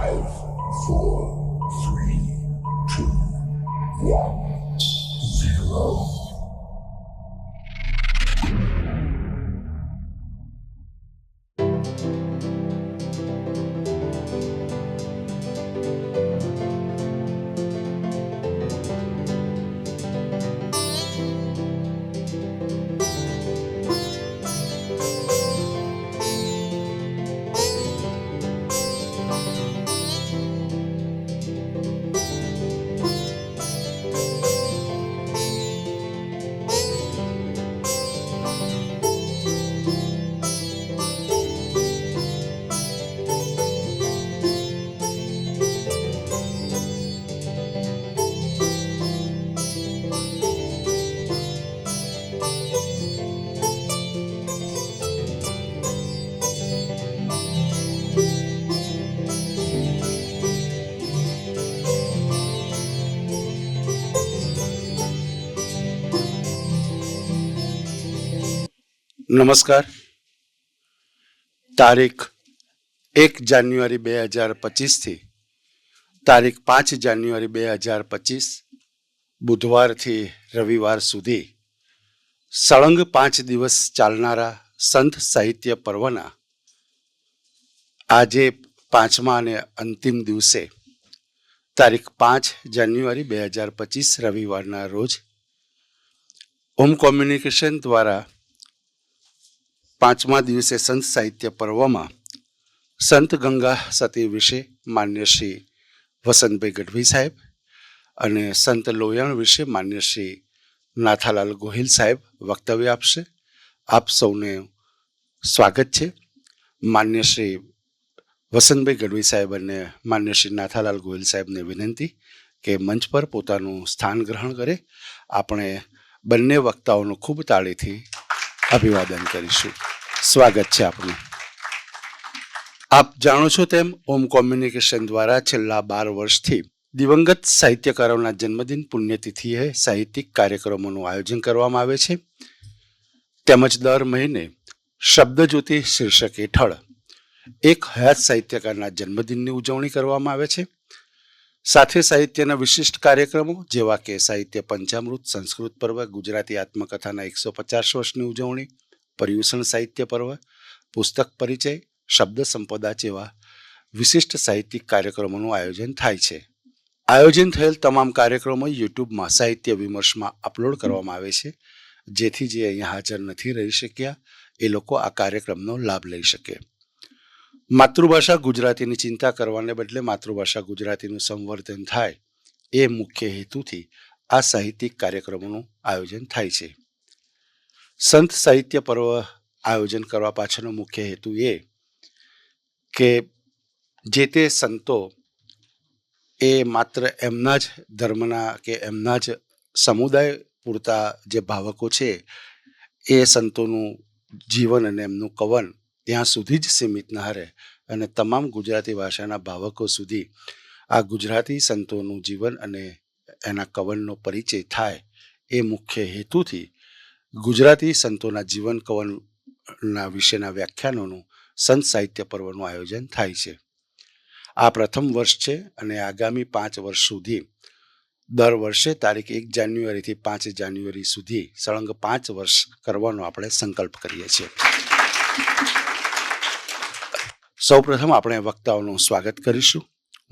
5, 4, 3, 2, 1, 0. નમસ્કાર. તારીખ 1 જાન્યુઆરી 2025 તારીખ 5 જાન્યુઆરી 2025 બુધવારથી રવિવાર સુધી સળંગ 5 દિવસ ચાલનારા સંત સાહિત્ય પર્વના આજે 5મા અને અંતિમ દિવસે તારીખ 5 જાન્યુઆરી 2025 રવિવારના રોજ ઓમ કોમ્યુનિકેશન દ્વારા 5મા દિવસે સંત સાહિત્ય પર્વમાં સંત ગંગા સતી વિશે માન્ય શ્રી વસંતભાઈ ગઢવી સાહેબ અને સંત લોયાણ વિશે માન્ય શ્રી નાથાલાલ ગોહિલ સાહેબ વક્તવ્ય આપશે. આપ સૌને સ્વાગત છે. માન્ય શ્રી વસંતભાઈ ગઢવી સાહેબ અને માન્ય શ્રી નાથાલાલ ગોહિલ સાહેબને વિનંતી કે મંચ પર પોતાનું સ્થાન ગ્રહણ કરે. આપણે બંને વક્તાઓનું ખૂબ તાળીથી અભિવાદન કરીશું. સ્વાગત છે આપનું. આપ જાણો છો તેમ ઓમ કોમ્યુનિકેશન દ્વારા છેલ્લા 12 વર્ષથી દિવંગત સાહિત્યકારોના જન્મદિન પુણ્યતિથિએ સાહિત્યિક કાર્યક્રમોનું આયોજન કરવામાં આવે છે. તેમજ દર મહિને શબ્દજ્યોતિ શીર્ષક હેઠળ એક હયાત સાહિત્યકારના જન્મદિનની ઉજવણી કરવામાં આવે છે. સાથે સાહિત્યના વિશિષ્ટ કાર્યક્રમો જેવા કે સાહિત્ય પંચામૃત, સંસ્કૃત પર્વ, ગુજરાતી આત્મકથાના 150 વર્ષની ઉજવણી, પર્યુષણ સાહિત્ય પર્વ, પુસ્તક પરિચય, શબ્દ સંપદા જેવા વિશિષ્ટ સાહિત્યિક કાર્યક્રમોનું આયોજન થાય છે. આયોજન થયેલ તમામ કાર્યક્રમો યુટ્યુબમાં સાહિત્ય વિમર્શમાં અપલોડ કરવામાં આવે છે, જેથી જે અહીંયા હાજર નથી રહી શક્યા એ લોકો આ કાર્યક્રમનો લાભ લઈ શકે. માતૃભાષા ગુજરાતીની ચિંતા કરવાને બદલે માતૃભાષા ગુજરાતીનું સંવર્ધન થાય એ મુખ્ય હેતુથી આ સાહિત્યિક કાર્યક્રમોનું આયોજન થાય છે. સંત સાહિત્ય પર્વ આયોજન કરવા પાછળનો મુખ્ય હેતુ એ કે જે તે સંતો એ માત્ર એમના જ ધર્મના કે એમના જ સમુદાય પૂરતા જે ભાવકો છે એ સંતોનું જીવન અને એમનું કવન ત્યાં સુધી જ સીમિત ન રહે અને તમામ ગુજરાતી ભાષાના ભાવકો સુધી આ ગુજરાતી સંતોનું જીવન અને એના કવનનો પરિચય થાય એ મુખ્ય હેતુથી ગુજરાતી સંતોના જીવન કવનના વિશેના વ્યાખ્યાનોનું સંત સાહિત્ય પર્વનું આયોજન થાય છે. આ પ્રથમ વર્ષ છે અને આગામી 5 વર્ષ સુધી દર વર્ષે તારીખ 1 જાન્યુઆરીથી 5 જાન્યુઆરી સુધી સળંગ 5 વર્ષ કરવાનો આપણે સંકલ્પ કરીએ છીએ. સૌપ્રથમ આપણે વક્તાઓનું સ્વાગત કરીશું.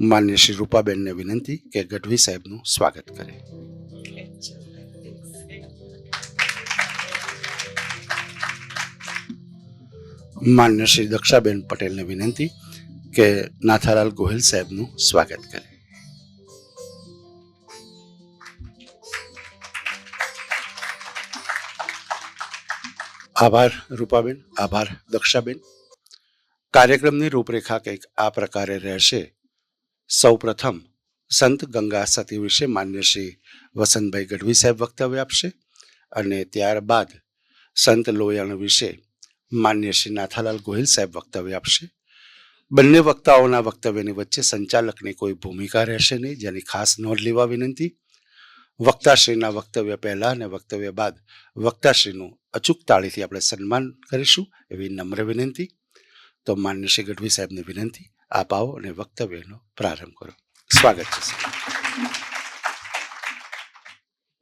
માન્ય શ્રી રૂપાબેનને વિનંતી કે ગઢવી સાહેબનું સ્વાગત કરે. માન્ય શ્રી દક્ષાબેન પટેલને વિનંતી કે નાથાલાલ ગોહિલ સાહેબનું સ્વાગત કરે. આભાર રૂપાબેન, આભાર દક્ષાબેન. કાર્યક્રમની રૂપરેખા કંઈક આ પ્રકારે રહેશે. સૌપ્રથમ સંત ગંગા સતી વિશે માન્ય શ્રી વસંતભાઈ ગઢવી સાહેબ વક્તવ્ય આપશે અને ત્યારબાદ સંત લોયાણ વિશે માન્ય શ્રી નાથાલાલ ગોહિલ સાહેબ વક્તવ્ય આપશે. બંને વક્તાઓના વક્તવ્યની વચ્ચે સંચાલકની કોઈ ભૂમિકા રહેશે નહીં, જેની ખાસ નોંધ લેવા વિનંતી. વક્તાશ્રીના વક્તવ્ય પહેલા અને વક્તવ્ય બાદ વક્તાશ્રીનું અચૂક તાળીથી આપણે સન્માન કરીશું એવી નમ્ર વિનંતી. તો માન્ય શ્રી ગઢવી સાહેબને વિનંતી, આપ આવો અને વક્તવ્યનો પ્રારંભ કરો. સ્વાગત છે સર.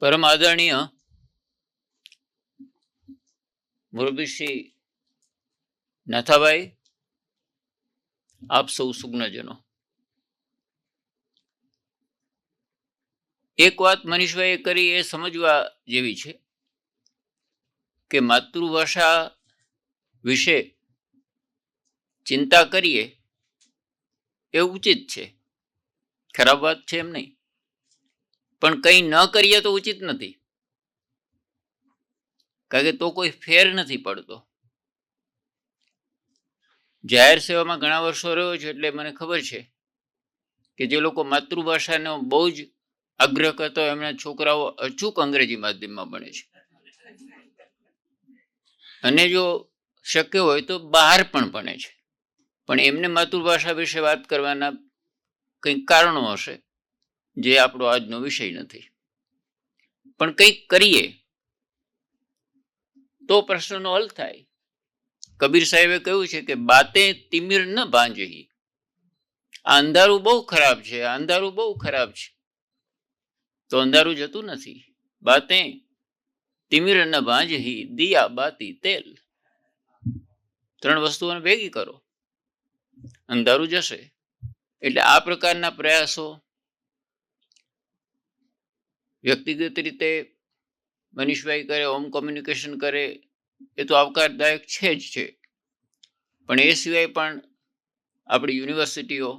પરમ આદરણીય મુરબ્બીશ્રી નાથાભાઈ, આપ સૌ સુજ્ઞજનો, એક વાત મનીષભાઈએ કરી એ સમજવા જેવી છે કે માતૃભાષા વિશે ચિંતા કરીએ એ ઉચિત છે, ખરાબ વાત છે એમ નહીં, પણ કંઈ ન કરીએ તો ઉચિત નથી, કારણ કે તો કોઈ ફેર નથી પડતો. જાહેર સેવામાં ઘણા વર્ષો રહ્યો છે એટલે મને ખબર છે કે જે લોકો માતૃભાષાનો બહુ જ આગ્રહ કરતો હોય એમના છોકરાઓ અચૂક અંગ્રેજી માધ્યમમાં ભણે છે, અને જો શક્ય હોય તો બહાર પણ ભણે છે, પણ એમને માતૃભાષા વિશે વાત કરવાના કંઈક કારણો હશે જે આપણો આજનો વિષય નથી. પણ કંઈક કરીએ તો પ્રશ્નનો હલ થાય. કબીર સાહેબે કહ્યું છે કે બાતે તિમિર ન ભાંજહી, આ અંધારું બહુ ખરાબ છે, આ અંધારું બહુ ખરાબ છે, તો અંધારું જતું નથી. બાતે તિમિર ન ભાંજહી, દિયા બાતી તેલ. 3 વસ્તુઓને ભેગી કરો, અંધારું જશે. એટલે આ પ્રકારના પ્રયાસો વ્યક્તિગત રીતે મનીષભાઈ કરે, હોમ કોમ્યુનિકેશન કરે, એ તો આવકારદાયક છે જ છે, પણ એ સિવાય પણ આપણી યુનિવર્સિટીઓ,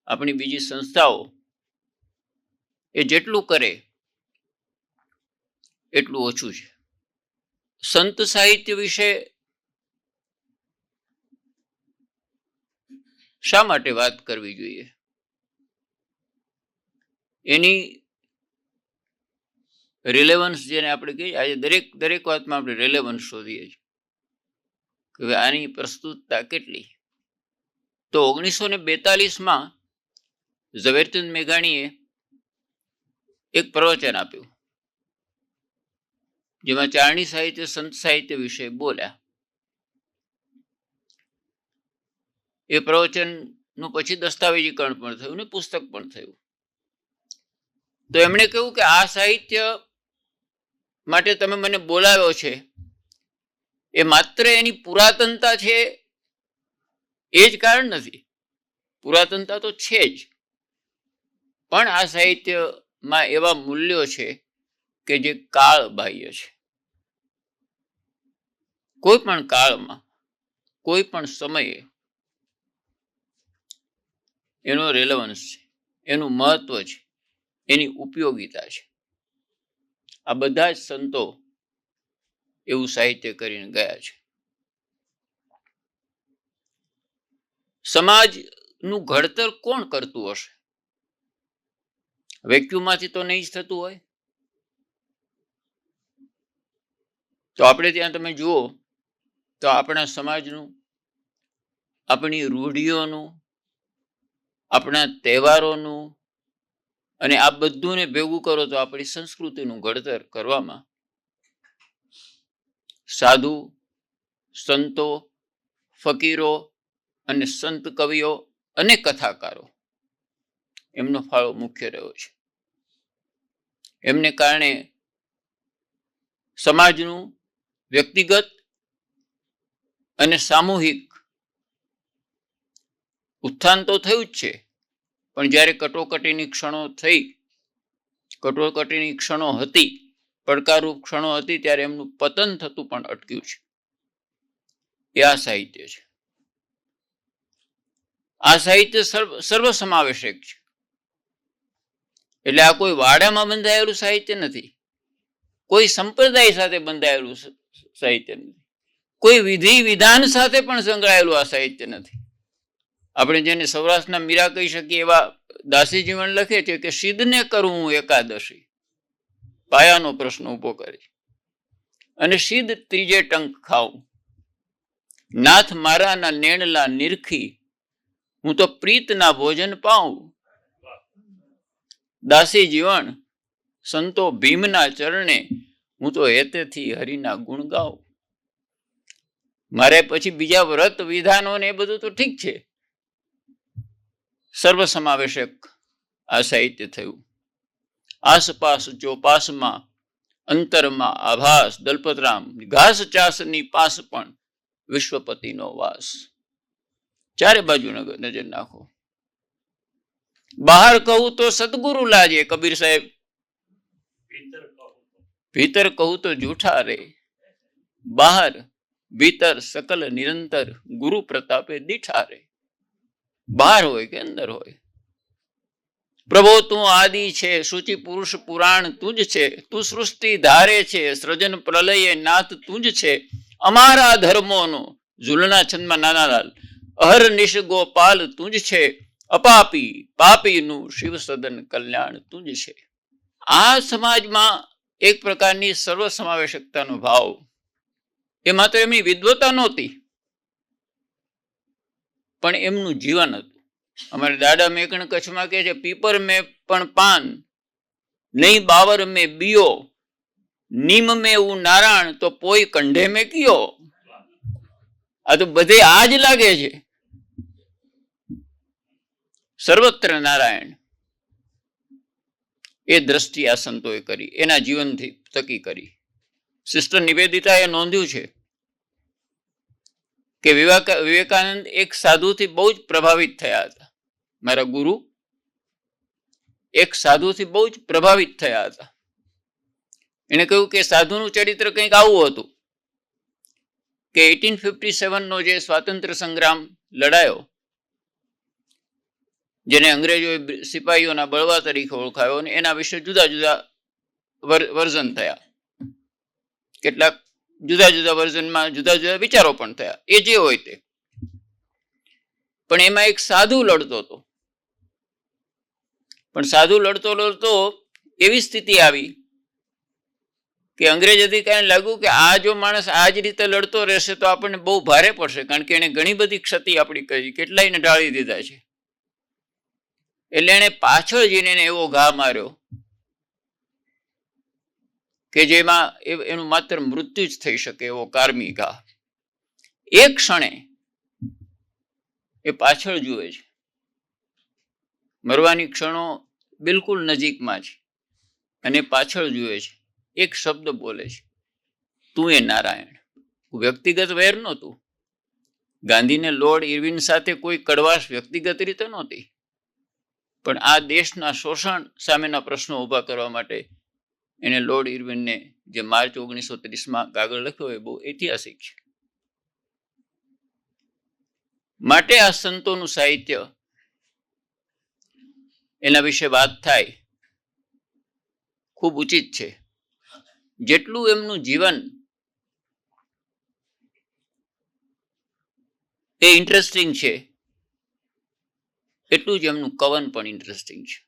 આપણી બીજી સંસ્થાઓ એ જેટલું કરે એટલું ઓછું છે. સંત સાહિત્ય વિશે શા માટે વાત કરવી જોઈએ? એની રિલેવન્સ જેને આપણે કહીએ, આજે દરેક વાતમાં આપણે રિલેવન્સ શોધીએ છીએ કે આની પ્રસ્તુતતા કેટલી. તો 1942માં ઝવેરચંદ મેઘાણીએ એક પ્રવચન આપ્યું જેમાં ચારણી સાહિત્ય, સંત સાહિત્ય વિશે બોલ્યા. એ પ્રવચનનું પછી દસ્તાવેજીકરણ પણ થયું ને પુસ્તક પણ થયું. તો એમણે કહ્યું કે આ સાહિત્ય માટે તમે મને બોલાવ્યો છે એ માત્ર એની પુરાતનતા છે એ જ કારણ નથી. પુરાતનતા તો છે જ, પણ આ સાહિત્યમાં એવા મૂલ્યો છે કે જે કાળ બાહ્ય છે. કોઈ પણ કાળમાં, કોઈ પણ સમયે એનો રેલેવન્સ છે, એનું મહત્વ છે, એની ઉપયોગિતા છે. આ બધા જ સંતો એવું સાહિત્ય કરીને ગયા છે. સમાજનું ઘડતર કોણ કરતું હશે? વેક્યુમમાંથી તો નહીં જ થતું હોય. તો આપણે ત્યાં તમે જુઓ તો આપણા સમાજનું, આપણી રૂઢિઓનું, આપણા તહેવારોનું, અને આ બધુંને ભેગું કરો તો આપણી સંસ્કૃતિનું ઘડતર કરવામાં સાધુ, સંતો, ફકીરો અને સંત કવિઓ અને કથાકારો એમનો ફાળો મુખ્ય રહ્યો છે. એમને કારણે સમાજનું વ્યક્તિગત અને સામૂહિક ઉત્થાન તો થયું જ છે, પણ જ્યારે કટોકટીની ક્ષણો હતી, પડકારરૂપ ક્ષણો હતી, ત્યારે એમનું પતન થતું પણ અટક્યું છે. એ આ સાહિત્ય છે. આ સાહિત્ય સર્વસમાવેશક છે. એટલે આ કોઈ વાડામાં બંધાયેલું સાહિત્ય નથી, કોઈ સંપ્રદાય સાથે બંધાયેલું સાહિત્ય નથી, કોઈ વિધિ વિધાન સાથે પણ સંકળાયેલું આ સાહિત્ય નથી. આપણે જેને સૌરાષ્ટ્રના મીરા કહી શકીએ એવા દાસી જીવન લખે છે કે સિદ્ધને કરું હું એકાદશી, પાયાનો પ્રશ્ન ઉભો કરી, અને સિદ્ધ ત્રીજે ટંક ખાઉં, નાથ મારાના નેણલા નિરખી, હું તો પ્રીતના ભોજન પાઉં. દાસી જીવન સંતો ભીમના ચરણે, હું તો હેતેથી હરિના ગુણ ગાઉં. મારે પછી બીજા વ્રત વિધાનો ને એ બધું તો ઠીક છે, સર્વસમાવેશક આ સાહિત્ય થયું. આસપાસ ચોપાસમાં, અંતરમાં આભાસ, દલપતરામ, ઘાસ ચાસની પાસ પણ વિશ્વપતિનો વાસ. ચારે બાજુ નજર નાખો. બહાર કહું તો સદગુરુ લાજે, કબીર સાહેબ. ભીતર કહું તો જૂઠા રે, બહાર ભીતર સકલ નિરંતર, ગુરુ પ્રતાપે દીઠા રે. બહાર હોય કે અંદર હોય. પ્રભો તું આદિ છે, સૂચિ પુરુષ પુરાણ તું જ છે, તું સૃષ્ટિ ધારે છે, સૃજન પ્રલયે નાથ તું જ છે. અમારા ધર્મોનો, ઝૂલના છંદમાં નાનાલાલ, અહર્નિશ ગોપાલ તું જ છે. અપાપી પાપીનું શિવ સદન કલ્યાણ તું જ છે. આ સમાજમાં એક પ્રકારની સર્વસમાવેશકતાનો ભાવ, એ માત્ર એમની વિદ્વતા નહોતી, પણ એમનું જીવન હતું. અમારે દાદા મેકણ કચ્છમાં કહે છે, પીપર મેં પણ પાન, નહીં બાવર મેં બીયો, નીમ મેં એવું નારાયણ, તો પોઈ કંઢે મેં કયો. આ તો બધે આ જ લાગે છે. સર્વત્ર નારાયણ. એ દ્રષ્ટિ આ સંતોએ કરી, એના જીવનથી થકી કરી. સિસ્ટર નિવેદિતાએ નોંધ્યું છે કે વિવેકાનંદ એક સાધુથી બહુ જ પ્રભાવિત થયા હતા. મારા ગુરુ એક સાધુથી બહુ જ પ્રભાવિત થયા હતા. એને કહ્યું કે સાધુનું ચરિત્ર કંઈક આવું હતું કે 1857 નો જે સ્વાતંત્ર્ય સંગ્રામ લડાયો, જેને અંગ્રેજોએ સિપાહીઓના બળવા તરીકે ઓળખાયો, અને એના વિશે જુદા જુદા વર્ઝન થયા. કેટલાક જુદા જુદા વર્ઝનમાં જુદા જુદા વિચારો પણ થયા. એ જે હોય તે, પણ એમાં એક સાધુ લડતો હતો. પણ સાધુ લડતો લડતો એવી સ્થિતિ આવી કે અંગ્રેજ અધિકારીને લાગ્યું કે આ જો માણસ આ જ રીતે લડતો રહેશે તો આપણને બહુ ભારે પડશે, કારણ કે એને ઘણી બધી ક્ષતિ આપણી કરી, કેટલાયને ઢાળી દીધા છે. એટલે એને પાછળ જઈને એવો ઘા માર્યો કે જેમાં એનું માત્ર મૃત્યુ જ થઈ શકે એવો કારમી ઘા. એક ક્ષણે એ પાછળ જુએ છે. મરવાની ક્ષણો બિલકુલ નજીકમાં છે, અને પાછળ જુએ છે. એક શબ્દ બોલે છે, તું એ નારાયણ. વ્યક્તિગત વેર નહોતું. ગાંધીને લોર્ડ ઇરવિન સાથે કોઈ કડવાશ વ્યક્તિગત રીતે નહોતી, પણ આ દેશના શોષણ સામેના પ્રશ્નો ઊભા કરવા માટે એને લોર્ડ ઇરવિનને જે માર્ચ 1930 કાગળ લખ્યો એ બહુ ઐતિહાસિક છે. માટે આ સંતોનું સાહિત્ય, એના વિશે વાત થાય ખૂબ ઉચિત છે. જેટલું એમનું જીવન એ ઇન્ટરેસ્ટિંગ છે, એટલું જ એમનું કવન પણ ઇન્ટરેસ્ટિંગ છે.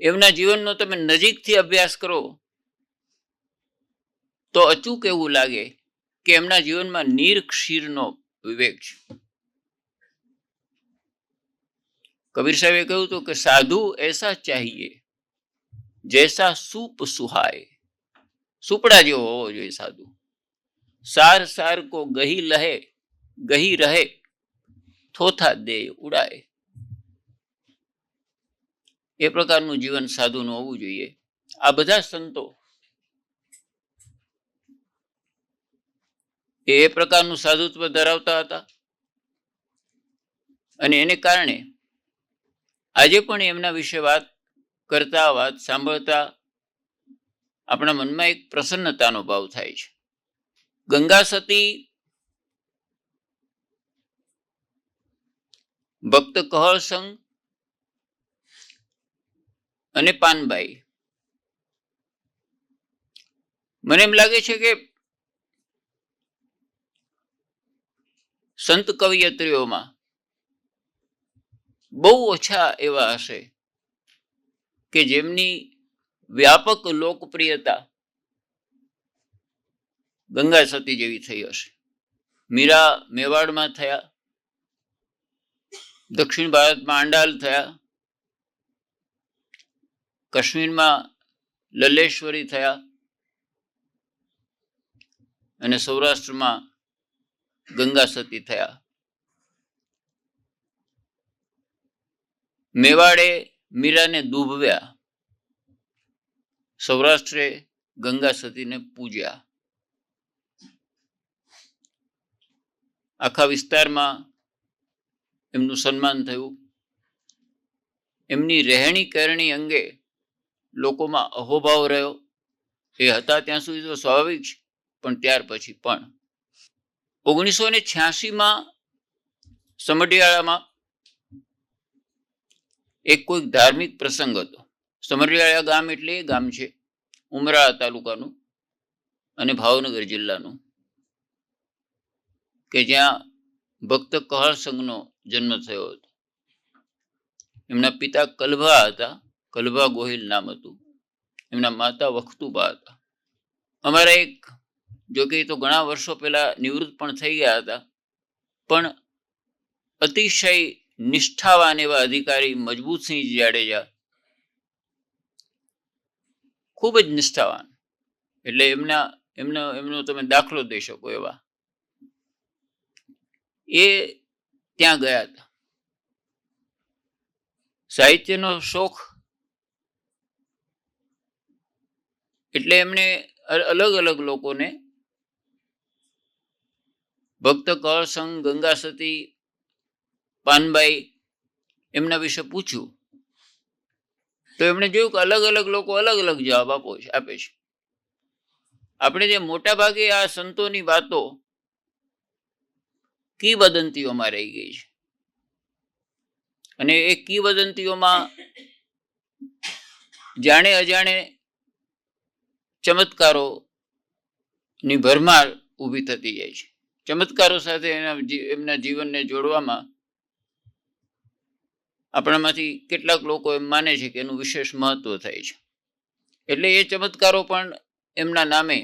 એમના જીવનનો તમે નજીકથી અભ્યાસ કરો તો અચૂક એવું લાગે કે એમના જીવનમાં નીર ક્ષીરનો વિવેક છે. કબીર સાહેબે કહ્યું હતું કે સાધુ એસા ચાહીએ જૈસા સૂપ સુહાય. સુપડા જેવો હોવો જોઈએ સાધુ. સાર સાર કો ગહી રહે થોથા દે ઉડાય. એ પ્રકારનું જીવન સાધુનું હોવું જોઈએ. આ બધા સંતો એ પ્રકારનું સાધુત્વ ધરાવતા હતા, અને એને કારણે આજે પણ એમના વિશે વાત કરતા, વાત સાંભળતા આપણા મનમાં એક પ્રસન્નતાનો ભાવ થાય છે. ગંગા સતી, ભક્ત કહળ સંઘ અને પાનબાઈ, મને એમ લાગે છે કે સંત કવિયત્રીઓમાં બહુ ઓછા એવા હશે કે જેમની વ્યાપક લોકપ્રિયતા ગંગા સતી જેવી થઈ હશે. મીરા મેવાડમાં થયા, દક્ષિણ ભારતમાં આંડાલ થયા, કાશ્મીરમાં લલ્લેશ્વરી થયા, અને સૌરાષ્ટ્રમાં ગંગા સતી થયા. મેવાડે મીરાને દુભવ્યા, સૌરાષ્ટ્રે ગંગા સતીને પૂજ્યા. આખા વિસ્તારમાં એમનું સન્માન થયું. એમની રહેણી કહેણી અંગે લોકોમાં અહોભાવ રહ્યો. એ હતા ત્યાં સુધી તો સ્વાભાવિક છે, પણ ત્યાર પછી પણ 1986માં સમઢિયાળામાં એક કોઈક ધાર્મિક પ્રસંગ હતો. સમઢિયાળા ગામ એટલે એ ગામ છે ઉમરાળા તાલુકાનું અને ભાવનગર જિલ્લાનું, કે જ્યાં ભક્ત કહળ સંઘનો જન્મ થયો હતો. એમના પિતા કલભા હતા, કલભા ગોહિલ નામ હતું. એમના માતા વખતુબા હતા. અમારા એક, જો કે તો ઘણા વર્ષો પહેલા નિવૃત્ત પણ થઈ ગયા હતા, પણ અતિશય નિષ્ઠાવાન એવા અધિકારી મજબૂતસિંહ જાડેજા, ખૂબ જ નિષ્ઠાવાન. એટલે એમનો તમે દાખલો દઈ શકો એવા. એ ત્યાં ગયા હતા. સાહિત્યનો શોખ એટલે એમણે અલગ અલગ લોકોને ભક્ત કહળ સંઘ, ગંગા સતી, પાનબાઈ એમના વિશે પૂછ્યું તો એમણે જોયું કે અલગ અલગ લોકો અલગ અલગ જવાબ આપે છે. આપણે જે મોટા ભાગે આ સંતોની વાતો કિંવદંતીઓમાં રહી ગઈ છે, અને એ કિંવદંતીઓમાં જાણે અજાણે ચમત્કારોની ભરમાર ઊભી થતી જાય છે. ચમત્કારો સાથે એમના જીવનને જોડવામાં આપણામાંથી કેટલાક લોકો એમ માને છે કે એનું વિશેષ મહત્વ થાય છે. એટલે એ ચમત્કારો પણ એમના નામે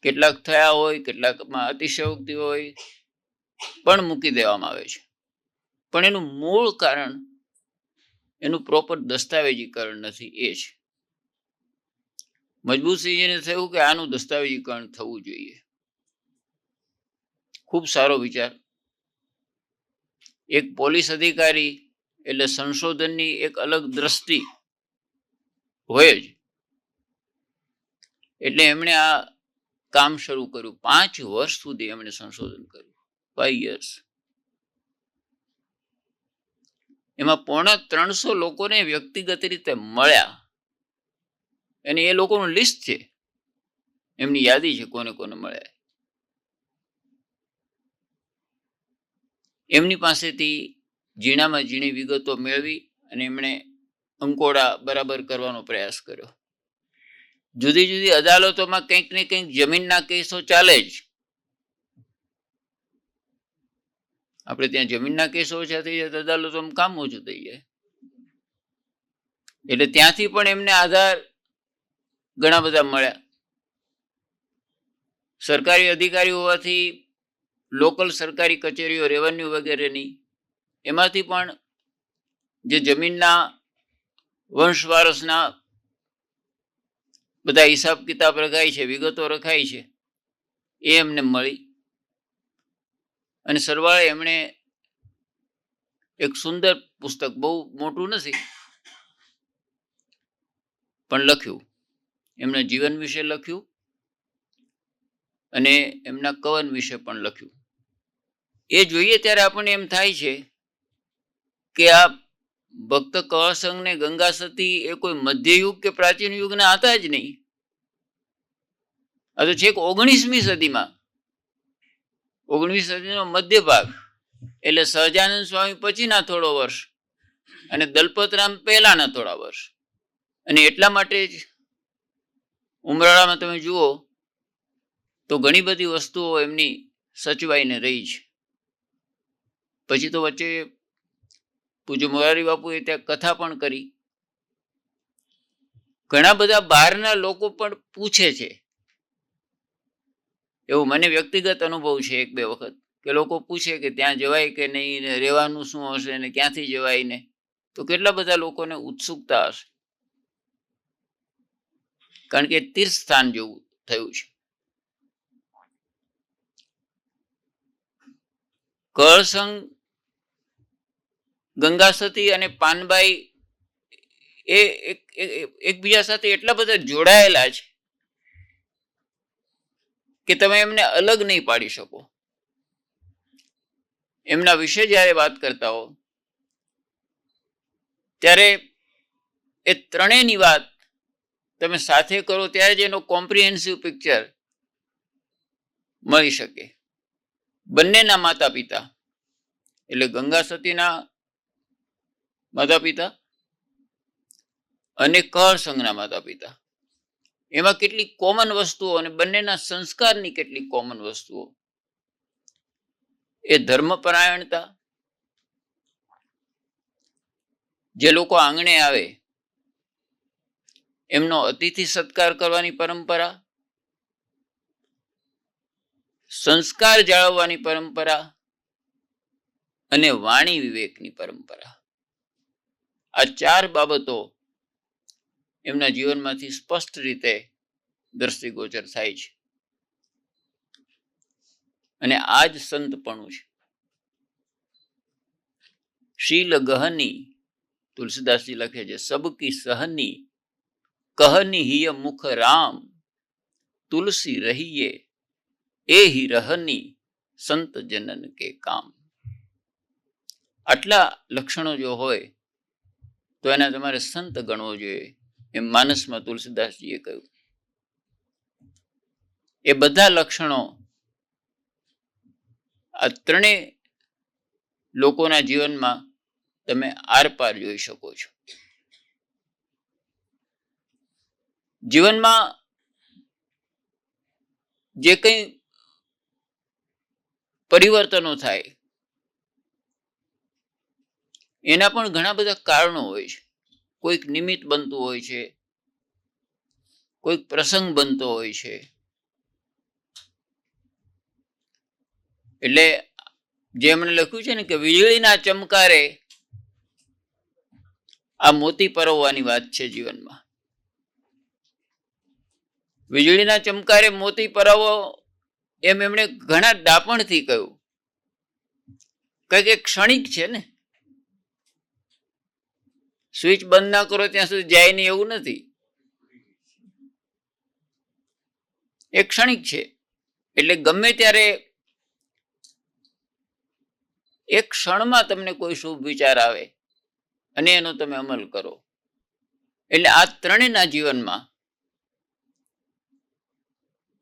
કેટલાક થયા હોય, કેટલાકમાં અતિશયોક્તિ હોય, પણ મૂકી દેવામાં આવે છે. પણ એનું મૂળ કારણ એનું પ્રોપર દસ્તાવેજીકરણ નથી. એ છે મજબૂતસિંહજીને થયું કે આનું દસ્તાવેજીકરણ થવું જોઈએ. ખૂબ સારો વિચાર. એક પોલીસ અધિકારી એટલે સંશોધનની એક અલગ દ્રષ્ટિ હોય જ. એટલે એમણે આ કામ શરૂ કર્યું. 5 વર્ષ સુધી એમણે સંશોધન કર્યું. 5 years. એમાં 350 લોકોને વ્યક્તિગત રીતે મળ્યા, અને એ લોકોનું લિસ્ટ છે, એમની યાદી છે કોને કોને મળ્યા. એમની પાસેથી ઝીણામાં ઝીણી વિગતો મેળવી અને એમણે અંકોડા બરાબર કરવાનો પ્રયાસ કર્યો. જુદી જુદી અદાલતોમાં કંઈક ને કંઈક જમીનના કેસો ચાલે જ. આપણે ત્યાં જમીનના કેસો ઓછા થઈ જાય તો અદાલતોમાં કામ ઓછું થઈ જાય. એટલે ત્યાંથી પણ એમને આધાર ઘણા બધા મળ્યા. સરકારી અધિકારી હોવાથી લોકલ સરકારી કચેરીઓ, રેવન્યુ વગેરેની, એમાંથી પણ જે જમીનના વંશવારસના બધા હિસાબ કિતાબ રખાય છે, વિગતો રખાય છે, એ એમને મળી. અને સરવાળે એમણે એક સુંદર પુસ્તક, બહુ મોટું નથી પણ લખ્યું. એમના જીવન વિશે લખ્યું અને એમના કવન વિશે પણ લખ્યું. એ જોઈએ ત્યારે આપણને એમ થાય છે કે આ ભક્ત કહળ સંઘ ને ગંગા સતી એ કોઈ મધ્યયુગ કે પ્રાચીન યુગના હતા જ નહીં. આ તો છેક 19મી સદીમાં, 19મી સદીનો મધ્ય ભાગ, એટલે સહજાનંદ સ્વામી પછીના થોડો વર્ષ અને દલપતરામ પહેલાના થોડા વર્ષ. અને એટલા માટે જ ઉમરાળામાં તમે જુઓ તો ઘણી બધી વસ્તુઓ એમની સચવાઈને રહી છે. પછી તો વચ્ચે પૂજ્ય મોરારી બાપુએ ત્યાં કથા પણ કરી. ઘણા બધા બહારના લોકો પણ પૂછે છે, એવું મને વ્યક્તિગત અનુભવ છે 1-2 વખત, કે લોકો પૂછે કે ત્યાં જવાય કે નહીં, ને રહેવાનું શું હશે, ને ક્યાંથી જવાય ને. તો કેટલા બધા લોકોને ઉત્સુકતા હશે, કારણ કે તીર્થ સ્થાન જેવું થયું છે. કહળ સંઘ ગંગા સતી અને પાનબાઈ એ એકબીજા સાથે એટલા બધા જોડાયેલા છે કે તમે એમને અલગ નહીં પાડી શકો. એમના વિશે જ્યારે વાત કરતા હો ત્યારે એ ત્રણેયની વાત તમે સાથે કરો ત્યારે જ એનો કોમ્પ્રિહેન્સિવ પિક્ચર મળી શકે. બંનેના માતા પિતા એટલે ગંગા સતીના માતા પિતા અને કર સંઘના માતા પિતા, એમાં કેટલીક કોમન વસ્તુઓ અને બંનેના સંસ્કારની કેટલીક કોમન વસ્તુઓ. એ ધર્મપરાયણતા, જે લોકો આંગણે આવે એમનો અતિથિ સત્કાર કરવાની પરંપરા, સંસ્કાર જાળવવાની પરંપરા અને વાણી વિવેકની પરંપરા. આ ચાર બાબતો એમના જીવનમાંથી સ્પષ્ટ રીતે દ્રષ્ટિગોચર થાય છે. અને આ જ સંતપણું છે. શીલ ગહની, તુલસીદાસજી લખે છે, સબકી સહની કહની હિય મુખ રામ, તુલસી રહીએ એ હી રહની સંત જનન કે કામ. આટલા લક્ષણો જો હોય તો એને તમારે સંત ગણવો જોઈએ, એમ માનસમાં તુલસીદાસજીએ કહ્યું. એ બધા લક્ષણો આ ત્રણેય લોકોના જીવનમાં તમે આરપાર જોઈ શકો છો. જીવનમાં જે કંઈ પરિવર્તનો થાય એના પણ ઘણા બધા કારણો હોય છે. કોઈક નિમિત્ત બનતું હોય છે, કોઈક પ્રસંગ બનતો હોય છે. એટલે જે એમણે લખ્યું છે ને કે વીજળીના ચમકારે આ મોતી પરવવાની વાત છે જીવનમાં. વીજળીના ચમકારે મોતી પરવો એમ એમણે ઘણા ડાપણથી કહ્યું, કંઈક એક ક્ષણિક છે ને, સ્વિચ બંધ ના કરો ત્યાં સુધી જાય નહીં એવું નથી. એક ક્ષણિક છે એટલે ગમે ત્યારે એક ક્ષણમાં તમને કોઈ શુભ વિચાર આવે અને એનો તમે અમલ કરો. એટલે આ ત્રણેયના જીવનમાં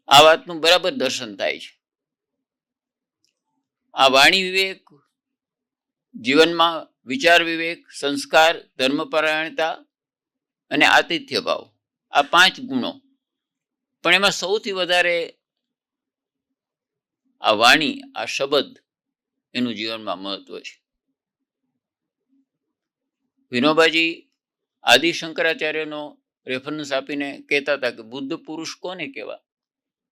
આ વાતનું બરાબર દર્શન થાય છે. આ વાણી વિવેક, જીવનમાં વિચાર વિવેક, સંસ્કાર, ધર્મપરાયણતા અને આતિથ્ય ભાવ, આ 5 ગુણો. પણ એમાં સૌથી વધારે આ વાણી, આ શબ્દ એનું જીવનમાં મહત્વ છે. વિનોબાજી આદિ શંકરાચાર્યનો રેફરન્સ આપીને કહેતા હતા કે બુદ્ધ પુરુષ કોને કહેવા?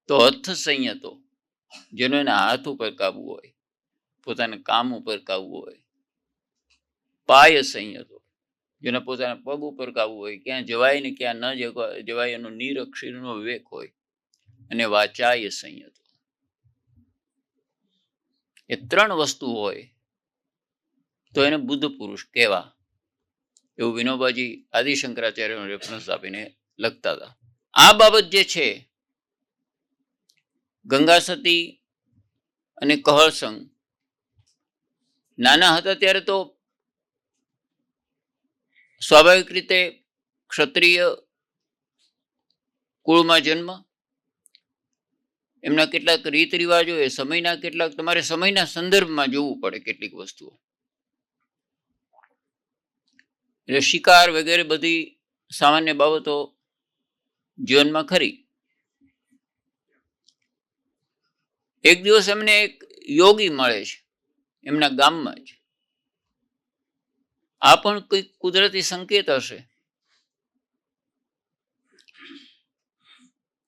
તો હથ સંયતો, જેનો એના હાથ ઉપર કાબુ હોય, પોતાના કામ ઉપર કાબુ હોય. પાય સંયતો, જેના પોતાના પગ ઉપર કાબુ હોય, ક્યાં જવાય ને ક્યાં ન જવાય એનો નિરક્ષીરનો વિવેક હોય. અને વાચાય સંયતો, એ 3 વસ્તુ હોય તો એને બુદ્ધ પુરુષ કહેવા. એવું વિનોબાજી આદિ શંકરાચાર્યનો રેફરન્સ આપીને લખતા હતા. આ બાબત જે છે, ગંગા સતી અને કહળ સંઘ નાના હતા ત્યારે તો સ્વાભાવિક રીતે ક્ષત્રિય કુળમાં જન્મ, એમના કેટલાક રીત રિવાજો, એ સમયના કેટલાક, તમારે સમયના સંદર્ભમાં જોવું પડે કેટલીક વસ્તુઓ. એટલે શિકાર વગેરે બધી સામાન્ય બાબતો જીવનમાં ખરી. એક દિવસ એમને એક યોગી મળે છે એમના ગામમાં જ. આ પણ કંઈક કુદરતી સંકેત હશે.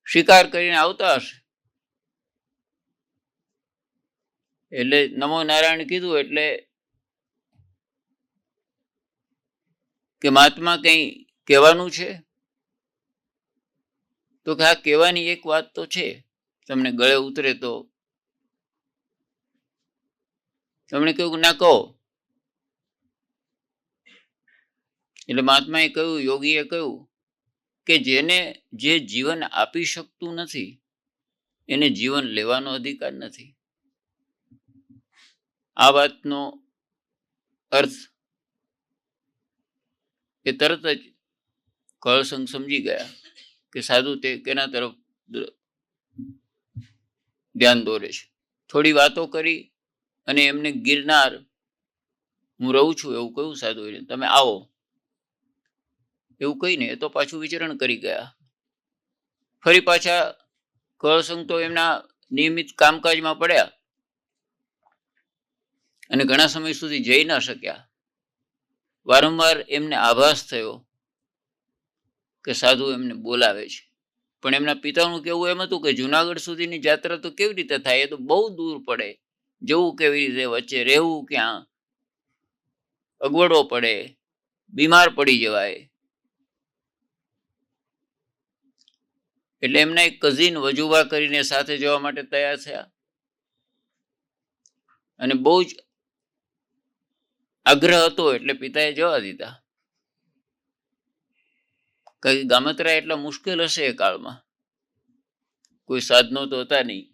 શિકાર કરીને આવતા હશે એટલે નમો નારાયણ કીધું એટલે કે મહાત્મા કંઈ કહેવાનું છે? તો કે આ કહેવાની એક વાત તો છે, તમને ગળે ઉતરે તો. તમને કહ્યું ના કહો. એટલે મહાત્માએ કહ્યું, યોગીએ કહ્યું કે જેને જે જીવન આપી શકતું નથી એને જીવન લેવાનો અધિકાર નથી. આ વાતનો અર્થ એ તરત જ કળસંગ સમજી ગયા કે સાધુ તે કેના તરફ ધ્યાન દોરે છે. થોડી વાતો કરી અને એમને ગિરનાર હું રહું છું એવું કહ્યું સાધુએ. તમે આવો એવું કહીને એ તો પાછું વિચરણ કરી ગયા. ફરી પાછા કળસંગ તો એમના નિયમિત કામકાજમાં પડ્યા અને ઘણા સમય સુધી જઈ ન શક્યા. વારંવાર એમને આભાસ થયો કે સાધુ એમને બોલાવે છે, પણ એમના પિતાનું કહેવું એમ હતું કે જુનાગઢ સુધીની યાત્રા તો કેવી રીતે થાય, એ તો બહુ દૂર પડે, જવું કેવી રીતે, વચ્ચે રહેવું ક્યાં, અગવડો પડે, બીમાર પડી જવાય. એટલે એમના એક કઝિન વજુભા કરીને સાથે જવા માટે તૈયાર થયા અને બહુ જ આગ્રહ હતો એટલે પિતાએ જવા દીધા. કઈ ગામતરા એટલા મુશ્કેલ હશે એ કાળમાં, કોઈ સાધનો તો હતા નહીં.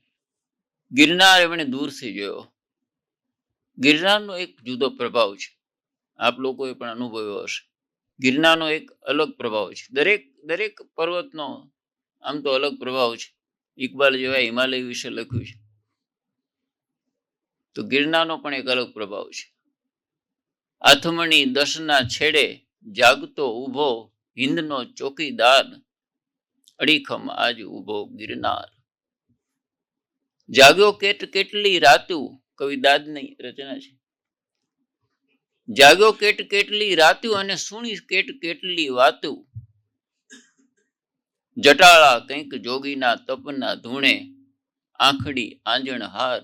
ગિરનાર એમણે દૂરથી જોયો. ગિરનારનો એક જુદો પ્રભાવ છે, આપ લોકોએ પણ અનુભવ્યો હશે. ગિરનારનો એક અલગ પ્રભાવ છે. દરેક પર્વતનો આમ તો અલગ પ્રભાવ છે. ઇકબાલ જેવા હિમાલય વિશે લખ્યું છે, તો ગિરનારનો પણ એક અલગ પ્રભાવ છે. આથમણી દસના છેડે જાગતો ઊભો હિંદનો ચોકીદાર, અડીખમ આજ ઊભો ગિરનાર. જાગ્યો કેટલી રાતું, કવિ દાદની રચના છે. જાગ્યો કેટલી રાતું અને સુણી કેટલી વાતું, જટાળા કંઈક જોગીના તપના ધૂણે, આંખડી આંજણ હાર,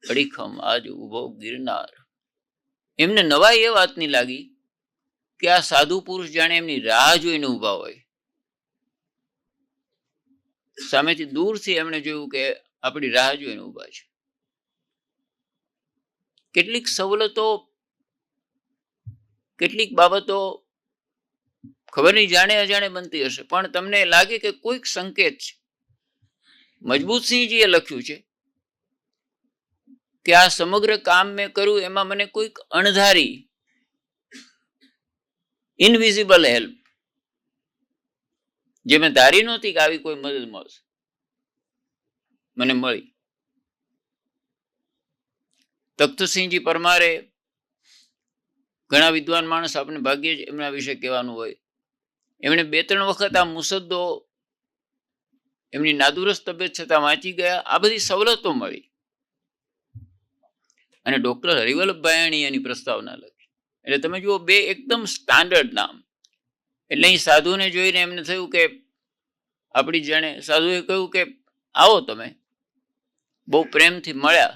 અડીખમ આજ ઊભો ગિરનાર. એમને નવાઈ એ વાતની લાગી કે આ સાધુ પુરુષ જાણે એમની રાહ જોઈને ઊભા હોય. સામેથી દૂરથી એમણે જોયું કે આપણી રાહ જોઈને ઊભા છે. કેટલીક સવલતો, કેટલીક બાબતો ખબર નહીં જાણે અજાણે બનતી હશે, પણ તમને લાગે કે કોઈક સંકેત છે. મજબૂતસિંહજીએ લખ્યું છે કે આ સમગ્ર કામ મેં કર્યું એમાં મને કોઈક અણધારી ઇનવિઝિબલ હેલ્પ, જે મેં ધારી નહોતી કે આવી કોઈ મદદ મળશે, મને મળી. તખ્તસિંહજી પરમારે, ઘણા વિદ્વાન માણસ આપણે ભાગ્યે જ એમના વિશે કહેવાનું હોય, એમણે 2-3 વખત આ મુસદ્દો એમની નાદુરસ્ત તબિયત છતાં વાંચી ગયા. આ બધી સવલતો મળી અને ડોક્ટર હરિવલ્લભભાઈ એની પ્રસ્તાવના લખી. એટલે તમે જુઓ, 2 એકદમ સ્ટાન્ડર્ડ નામ. એટલે અહીં સાધુને જોઈને એમને થયું કે આપણી જાણે, સાધુએ કહ્યું કે આવો તમે. બહુ પ્રેમથી મળ્યા.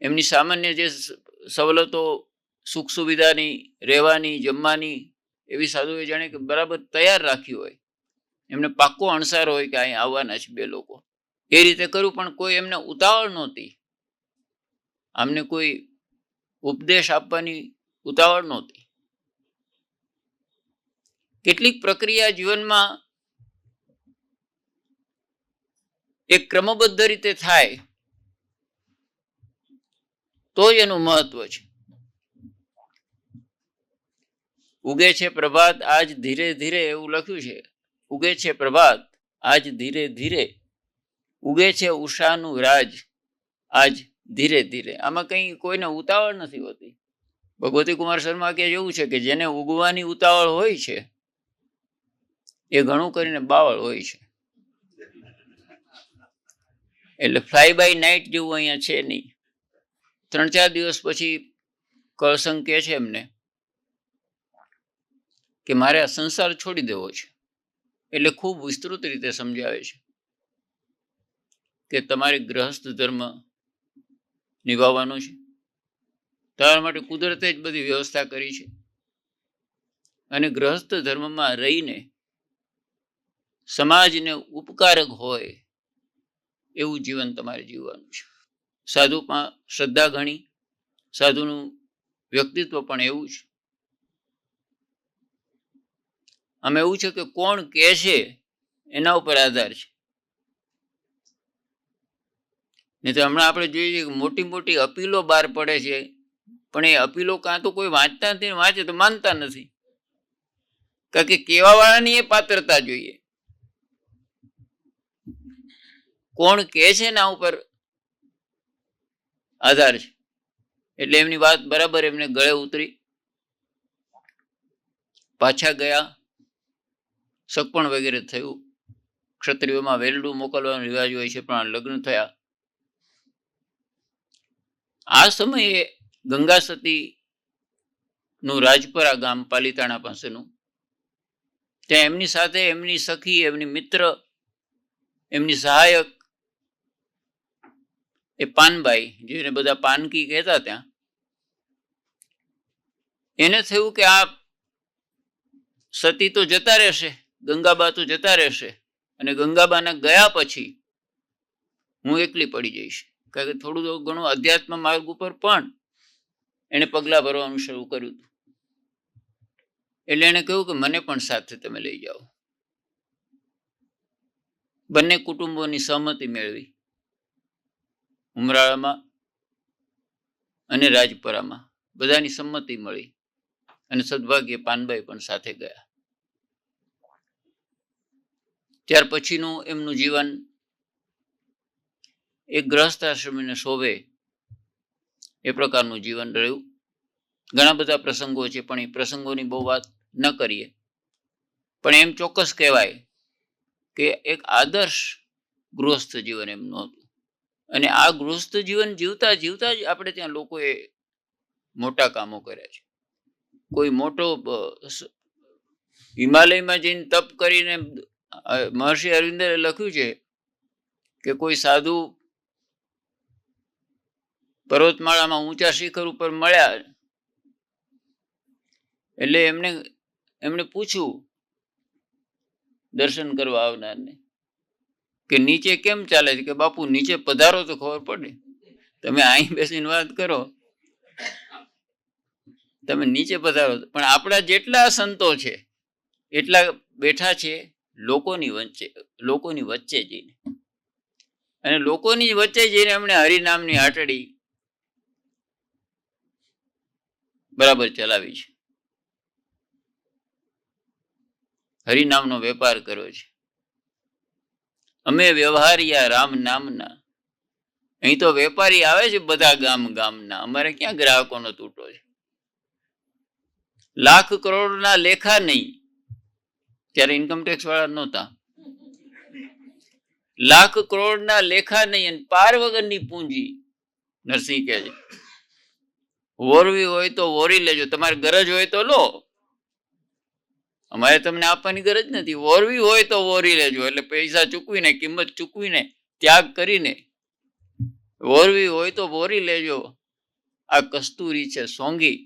એમની સામાન્ય જે સવલતો, સુખ સુવિધાની, રહેવાની, જમવાની, એવી સાધુએ જાણે કે બરાબર તૈયાર રાખી હોય. એમને પાક્કો અણસાર હોય કે અહીં આવવાના છે 2 લોકો. એ રીતે કર્યું, પણ કોઈ એમને ઉતાવળ નહોતી. આમને કોઈ ઉપદેશ આપવાની ઉતાવળ નહોતી. કેટલીક પ્રક્રિયા જીવનમાં એક ક્રમબદ્ધ રીતે થાય તો જ એનું મહત્વ છે. ઉગે છે પ્રભાત આજ ધીરે ધીરે, એવું લખ્યું છે. ઉગે છે પ્રભાત આજ ધીરે ધીરે, ઉગે છે ઉષાનું રાજ આજ ધીરે ધીરે. આમાં કંઈ કોઈને ઉતાવળ નથી હોતી. ભગવતી કુમાર શર્મા કે એવું છે કે જેને ઉગવાની ઉતાવળ હોય છે એ ઘણું કરીને બાવળ હોય છે. એટલે ફ્લાય બાય નાઇટ જેવું અહીંયા છે નહીં. 3-4 દિવસ પછી કળસંગ કહે છે એમને કે મારે આ સંસાર છોડી દેવો છે. એટલે ખૂબ વિસ્તૃત રીતે સમજાવે છે કે તમારે ગ્રહસ્થ ધર્મ નિભાવવાનો છે. તમારા માટે કુદરતે જ બધી વ્યવસ્થા કરી છે અને ગ્રહસ્થ ધર્મમાં રહીને સમાજને ઉપકારક હોય એવું જીવન તમારે જીવવાનું છે. સાધુમાં શ્રદ્ધા ઘણી, સાધુનું વ્યક્તિત્વ પણ એવું છે. આમાં એવું છે કે કોણ કહે છે એના ઉપર આધાર છે. નહીં તો હમણાં આપણે જોઈએ છીએ કે મોટી મોટી અપીલો બહાર પડે છે, પણ એ અપીલો કાં તો કોઈ વાંચતા નથી, વાંચે તો માનતા નથી. કારણ કે કેવા વાળાની એ પાત્રતા જોઈએ. કોણ કહે છે એના ઉપર આધાર છે. એટલે એમની વાત બરાબર એમને ગળે ઉતરી. પાછા ગયા, સગપણ વગેરે થયું. ક્ષત્રિયોમાં વેલડું મોકલવાનો રિવાજ હોય છે, પણ લગ્ન થયા. આ સમયે ગંગા સતી નું રાજપરા ગામ પાલીતાણા પાસેનું, ત્યાં એમની સાથે એમની સખી, એમની મિત્ર, એમની સહાયક એ પાનબાઈ, જેને બધા પાનકી કહેતા, ત્યાં એને થયું કે આ સતી તો જતા રહેશે, ગંગાબા તો જતા રહેશે, અને ગંગાબાના ગયા પછી હું એકલી પડી જઈશ. કારણ કે થોડું ઘણું અધ્યાત્મ માર્ગ ઉપર પણ એને પગલાં ભરવાનું શરૂ કર્યું હતું. એટલે એને કહ્યું કે મને પણ સાથે તમે લઈ જાઓ. બંને કુટુંબોની સહમતિ મેળવી. ઉમરાળામાં અને રાજપરામાં બધાની સંમતિ મળી, અને સદભાગ્યે પાનબાઈ પણ સાથે ગયા. ત્યાર પછીનું એમનું જીવન એક ગ્રહસ્થ આશ્રમીને શોભે એ પ્રકારનું જીવન રહ્યું. ઘણા બધા પ્રસંગો છે, પણ એ પ્રસંગોની બહુ વાત ન કરીએ. પણ એમ ચોક્કસ કહેવાય કે એક આદર્શ ગૃહસ્થ જીવન એમનું હતું. અને આ ગૃહસ્થ જીવન જીવતા જીવતા જ આપણે ત્યાં લોકોએ મોટા કામો કર્યા છે. કોઈ મોટો હિમાલયમાં જઈને તપ કરીને મહર્ષિ અરવિંદે લખ્યું છે કે કોઈ સાધુ પર્વતમાળામાં ઊંચા શિખર ઉપર મળ્યા, એટલે એમણે પૂછ્યું દર્શન કરવા આવનારને કે નીચે કેમ ચાલે છે? કે બાપુ નીચે પધારો તો ખબર પડે. તમે અહીં બેસીને વાત કરો, તમે નીચે પધારો. પણ આપણા જેટલા સંતો છે એટલા બેઠા છે લોકોની વચ્ચે જઈને, અને લોકોની વચ્ચે જઈને એમણે હરિનામની હાટડી બરાબર ચલાવી છે. હરિનામનો વેપાર કર્યો છે. અમે વ્યવહારિયા રામ નામના. અહીં તો વેપારી આવે છે બધા ગામના, અમારે ક્યાં ગ્રાહકોનો તૂટો છે. લાખ કરોડના લેખા નહીં, ત્યારે ઇન્કમટેક્સ વાળા નહોતા. લાખ કરોડના લેખા નહીં, અને પાર વગરની પૂંજી. નરસિંહ કહે છે વોરવી હોય તો વોરી લેજો, તમારે ગરજ હોય તો લો, અમારે તમને આપવાની ગરજ નથી. વોરવી હોય તો વોરી લેજો, એટલે પૈસા ચૂકવીને, કિંમત ચૂકવીને, ત્યાગ કરીને વોરવી હોય તો વોરી લેજો. આ કસ્તુરી છે સોંગી,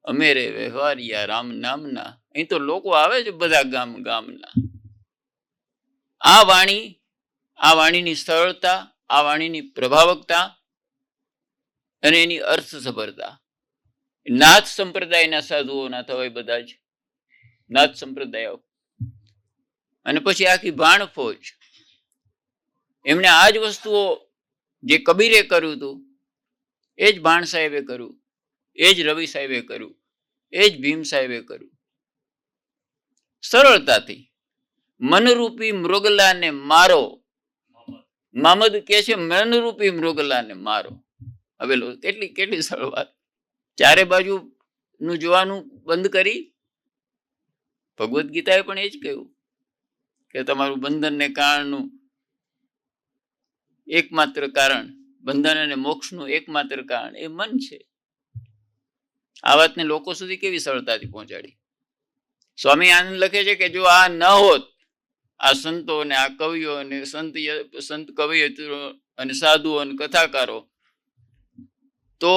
અમે રે વ્યવહારિયા રામ નામના. અહીં તો લોકો આવે છે બધા ગામના. આ વાણીની સરળતા, આ વાણીની પ્રભાવકતા અને એની અર્થસભરતા. નાથ સંપ્રદાયના સાધુઓના થવાય બધા જ નાથ સંપ્રદાયો. અને પછી આખી ભાણ ફોજ. એમણે આ જ વસ્તુઓ જે કબીરે કર્યું હતું એ જ ભાણ સાહેબે કર્યું, એ જ રવિ સાહેબે કર્યું, એ જ ભીમ સાહેબે કર્યું. સરળતાથી મનરૂપી મૃગલાને મારો. મામદ કે છે મનરૂપી મૃગલાને મારો. હવે કેટલી સરળ વાત. ચારે બાજુ નું જોવાનું બંધ કરી. ભગવદ્ ગીતાએ પણ એ જ કહ્યું કે તમારું બંધનને કારણનું એકમાત્ર કારણ, બંધન અને મોક્ષનું એકમાત્ર કારણ એ મન છે. આ વાતને લોકો સુધી કેવી સરળતાથી પહોંચાડી. સ્વામી આનંદ લખે છે કે જો આ ન હોત, આ સંતો અને આ કવિઓ અને સંત કવિયત્રો અને સાધુઓ અને કથાકારો, તો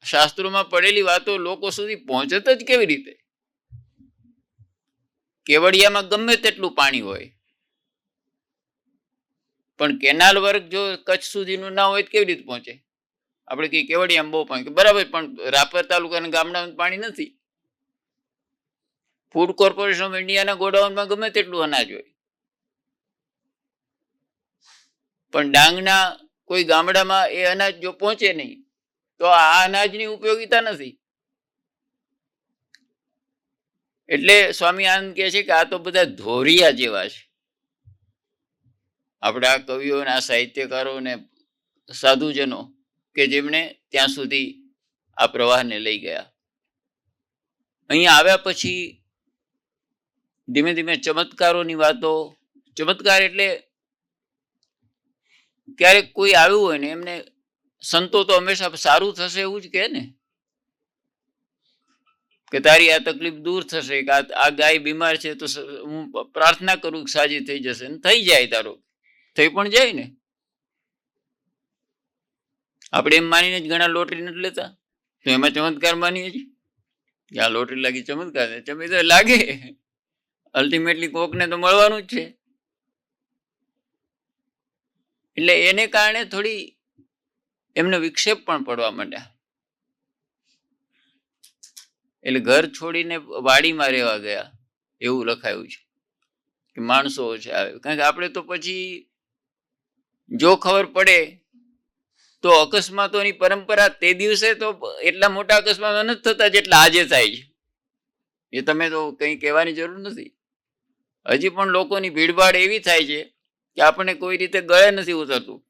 શાસ્ત્રોમાં પડેલી વાતો લોકો સુધી પહોંચત જ કેવી રીતે? કેવડિયામાં ગમે તેટલું પાણી હોય, પણ કેનાલ વર્ગ જો કચ્છ સુધીનું ના હોય તો કેવી રીતે પહોંચે? આપણે કઈ કેવડિયામાં બહુ પાણી, બરાબર, પણ રાપર તાલુકાના ગામડામાં પાણી નથી. ફૂડ કોર્પોરેશન ઓફ ઇન્ડિયાના ગોડાઉનમાં ગમે તેટલું અનાજ હોય, પણ ડાંગના કોઈ ગામડામાં એ અનાજ જો પહોંચે નહીં તો આ અનાજની ઉપયોગિતા નથી. એટલે સ્વામી આનંદ કહે છે કે આ તો બધા ધોરિયા જેવા છે. આપણા કવિઓ ને આ સાહિત્યકારો ને સાધુજનો કે જેમણે ત્યાં સુધી આ પ્રવાહને લઈ ગયા. અહીંયા આવ્યા પછી ધીમે ધીમે ચમત્કારોની વાતો, ચમત્કાર એટલે ક્યારેક કોઈ આવ્યું હોય ને એમને સંતો તો હંમેશા સારું થશે એવું જ કહે ને, કે તારી આ તકલીફ દૂર થશે, કે આ ગાય બીમાર છે તો હું પ્રાર્થના કરું કે સાજી થઈ જશે, થઈ જાય, તારો થઈ પણ જાય ને. આપણે એમ માનીને જ ઘણા લોટરી નથી લેતા, તો એમાં ચમત્કાર માનીએ છીએ કે આ લોટરી લાગી ચમત્કાર, ચમત્કાર લાગે, અલ્ટિમેટલી કોકને તો મળવાનું જ છે. એટલે એને કારણે થોડી એમને વિક્ષેપ પણ પડવા માંડ્યા. એટલે ઘર છોડીને વાડીમાં રહેવા ગયા એવું લખાયું છે કે માણસો છે આવે. કારણ કે આપણે તો પછી જો ખબર પડે તો અકસ્માતોની પરંપરા તે દિવસે તો એટલા મોટા અકસ્માતો નથી થતા જેટલા આજે થાય છે. એ તમે તો કંઈ કહેવાની જરૂર નથી. હજી પણ લોકોની ભીડભાડ એવી થાય છે કે આપણને કોઈ રીતે ગળે નથી ઉતરતું.